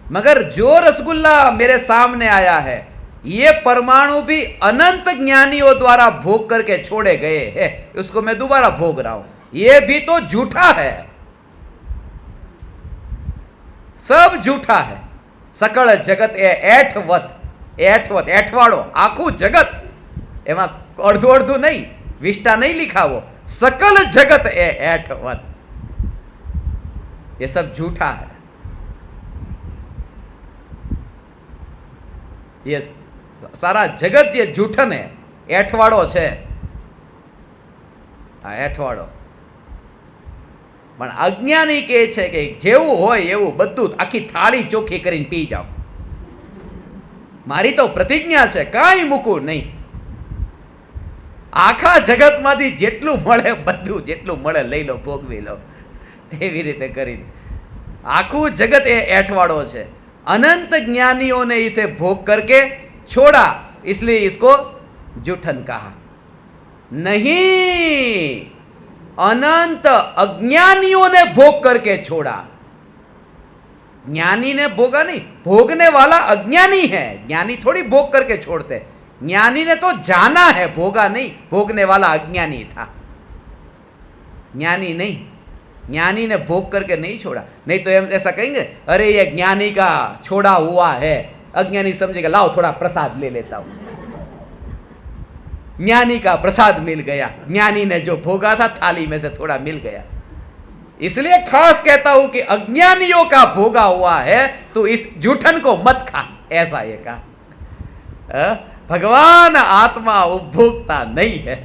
Speaker 1: मगर जो रसगुल्ला मेरे सामने आया है, ये परमाणु भी अनंत ज्ञानियों द्वारा भोग करके छोड़े गए हैं, उसको मैं दोबारा भोग रहा हूं। ये भी तो झूठा है, सब झूठा है। सकल जगत ए ऐठवत, ऐठवत ऐठवाड़ो आखू जगत, एमा अर्धो अर्धो नहीं, विष्टा नहीं लिखा, वो सकल जगत ए ऐठवत, ये सब झूठा है। ये सारा जगत ये झूठन है, ऐठवाड़ो છે આ ऐठवाड़ो। પણ અજ્ઞાની કહે છે કે જેવું હોય એવું બધું આખી થાળી ચોખ્ખી કરીને પી જાઓ। મારી તો પ્રતિજ્ઞા છે, કાંઈ મૂકું નહીં। આખા જગતમાંથી જેટલું મળે બધું, જેટલું મળે લઈ લો, ભોગવી લો, એવી રીતે કરીને। આખું જગત એ ऐठवाड़ो છે। अनंत ज्ञानियों ने इसे भोग करके छोड़ा, इसलिए इसको जूठन कहा। नहीं, अनंत अज्ञानियों ने भोग करके छोड़ा। ज्ञानी ने भोगा नहीं, भोगने वाला अज्ञानी है, ज्ञानी थोड़ी भोग करके छोड़ते। ज्ञानी ने तो जाना है, भोगा नहीं। भोगने वाला अज्ञानी था, ज्ञानी नहीं। ज्ञानी ने भोग करके नहीं छोड़ा, नहीं तो ऐसा कहेंगे अरे ये ज्ञानी का छोड़ा हुआ है, अज्ञानी समझेगा लाओ थोड़ा प्रसाद ले लेता हूं। ज्ञानी का प्रसाद मिल गया, ज्ञानी ने जो भोगा था थाली में से थोड़ा मिल गया। इसलिए खास कहता हूं कि अज्ञानियों का भोगा हुआ है तो इस जूठन को मत खा, ऐसा ये कहा। भगवान आत्मा उपभोक्ता नहीं है।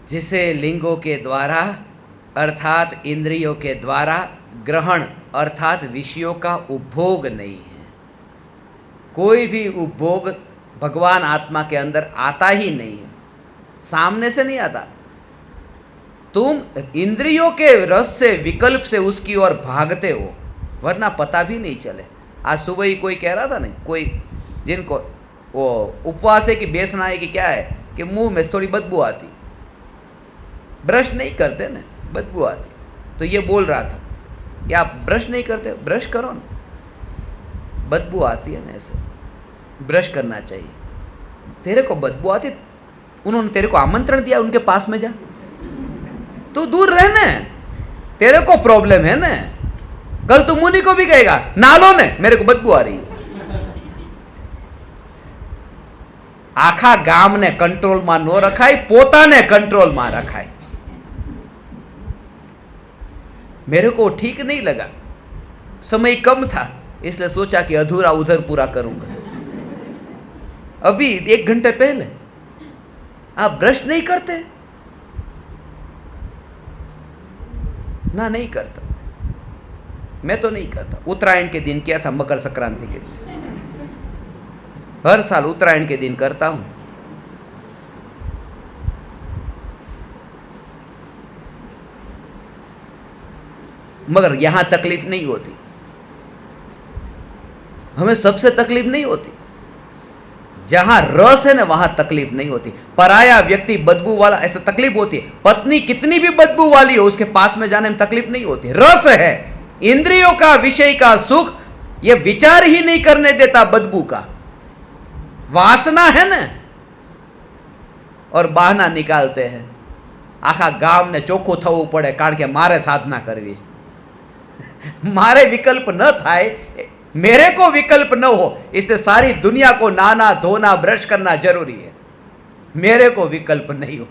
Speaker 1: जिसे लिंगों के द्वारा अर्थात इंद्रियों के द्वारा ग्रहण अर्थात विषयों का उपभोग नहीं है। कोई भी उपभोग भगवान आत्मा के अंदर आता ही नहीं है, सामने से नहीं आता। तुम इंद्रियों के रस से, विकल्प से उसकी ओर भागते हो, वरना पता भी नहीं चले। आज सुबह ही कोई कह रहा था नहीं, कोई जिनको वो उपवास है कि बेचना है कि क्या है, कि मुंह में थोड़ी बदबू आती, ब्रश नहीं करते ना, बदबू आती। तो ये बोल रहा था कि आप ब्रश नहीं करते, ब्रश करो ना, बदबू आती है ना, ऐसे ब्रश करना चाहिए। तेरे को बदबू आती, उन्होंने तेरे को आमंत्रण दिया उनके पास में जा, तू दूर रहना, तेरे को प्रॉब्लम है ना। कल तू मुनि को भी कहेगा नालो ने, मेरे को बदबू आ रही है। आखा गाम ने कंट्रोल में न रखाय, पोताने कंट्रोल में रखाय। मेरे को ठीक नहीं लगा, समय कम था, इसलिए सोचा कि अधूरा उधर पूरा करूंगा। अभी 1 घंटे पहले आप ब्रश नहीं करते ना? नहीं करता, मैं तो नहीं करता। उत्तरायण के दिन किया था, मकर संक्रांति के दिन, हर साल उत्तरायण के दिन करता हूं। मगर यहां तकलीफ नहीं होती, हमें सबसे तकलीफ नहीं होती। जहां रस है ना वहां तकलीफ नहीं होती। पराया व्यक्ति बदबू वाला ऐसा तकलीफ होती है। पत्नी कितनी भी बदबू वाली हो उसके पास में जाने में तकलीफ नहीं होती। रस है, इंद्रियों का, विषय का सुख, यह विचार ही नहीं करने देता बदबू का। वासना है ना, और बहाना निकालते हैं। आखा गांव ने चोखो थवू पड़े कारण के मारे साधना करवी, मारे विकल्प न थाय, मेरे को विकल्प न हो, इससे सारी दुनिया को नहाना धोना ब्रश करना जरूरी है, मेरे को विकल्प नहीं हो।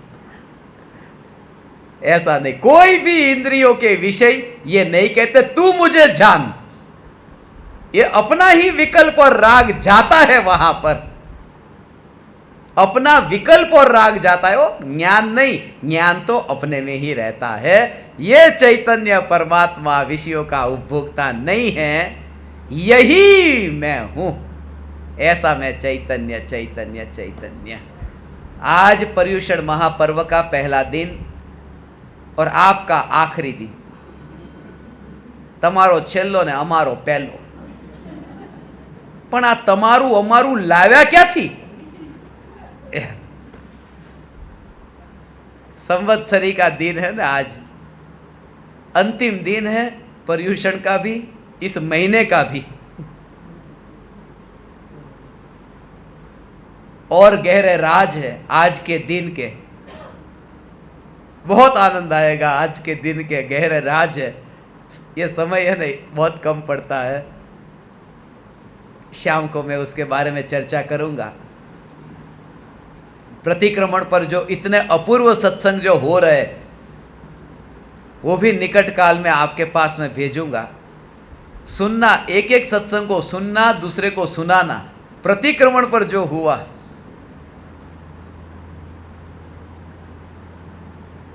Speaker 1: ऐसा नहीं, कोई भी इंद्रियों के विषय ये नहीं कहते तू मुझे जान, ये अपना ही विकल्प और राग जाता है वहां पर, अपना विकल्प और राग जाता है। वो ज्ञान नहीं, ज्ञान तो अपने में ही रहता है। ये चैतन्य परमात्मा विषयों का उपभोक्ता नहीं है, यही मैं हूं, ऐसा मैं चैतन्य चैतन्य चैतन्य। आज पर्युषण महापर्व का पहला दिन और आपका आखिरी दिन, तमारो छेल्लो ने अमारो पहलो। पण आ तमारू अमारू लाव्या क्यांथी? संवत्सरी का दिन है ना, आज अंतिम दिन है पर्युषण का भी, इस महीने का भी। और गहरे राज है आज के दिन के, बहुत आनंद आएगा। आज के दिन के गहरे राज है, ये समय है नहीं बहुत कम पड़ता है, शाम को मैं उसके बारे में चर्चा करूंगा। प्रतिक्रमण पर जो इतने अपूर्व सत्संग जो हो रहे, वो भी निकट काल में आपके पास में भेजूंगा। सुनना, एक एक सत्संग को सुनना, दूसरे को सुनाना। प्रतिक्रमण पर जो हुआ,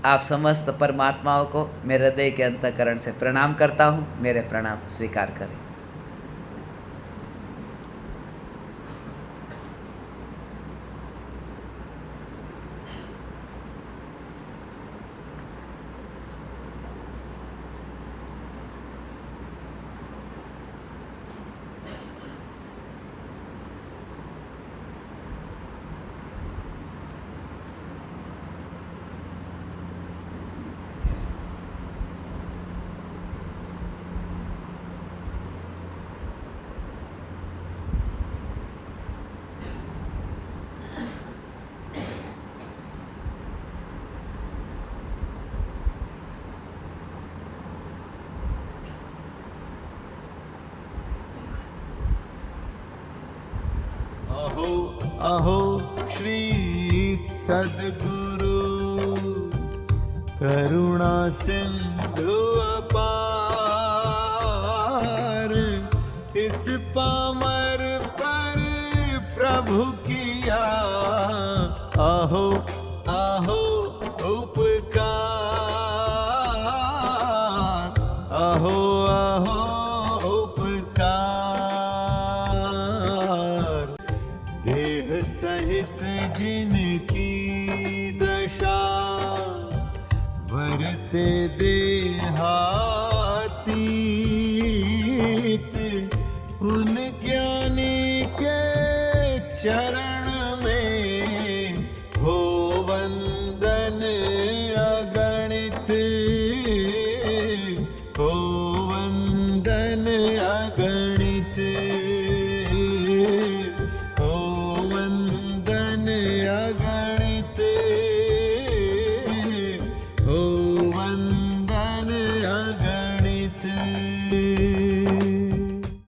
Speaker 1: आप समस्त परमात्माओं को मेरे हृदय के अंतःकरण से प्रणाम करता हूं, मेरे प्रणाम स्वीकार करें।
Speaker 2: अहो श्री सद्गुरु करुणा सिंधु अपार, इस पामर पर प्रभु किया अहो अहो उपकार, अहो अहो सहित जिनकी दशा वरते देहातीत, उन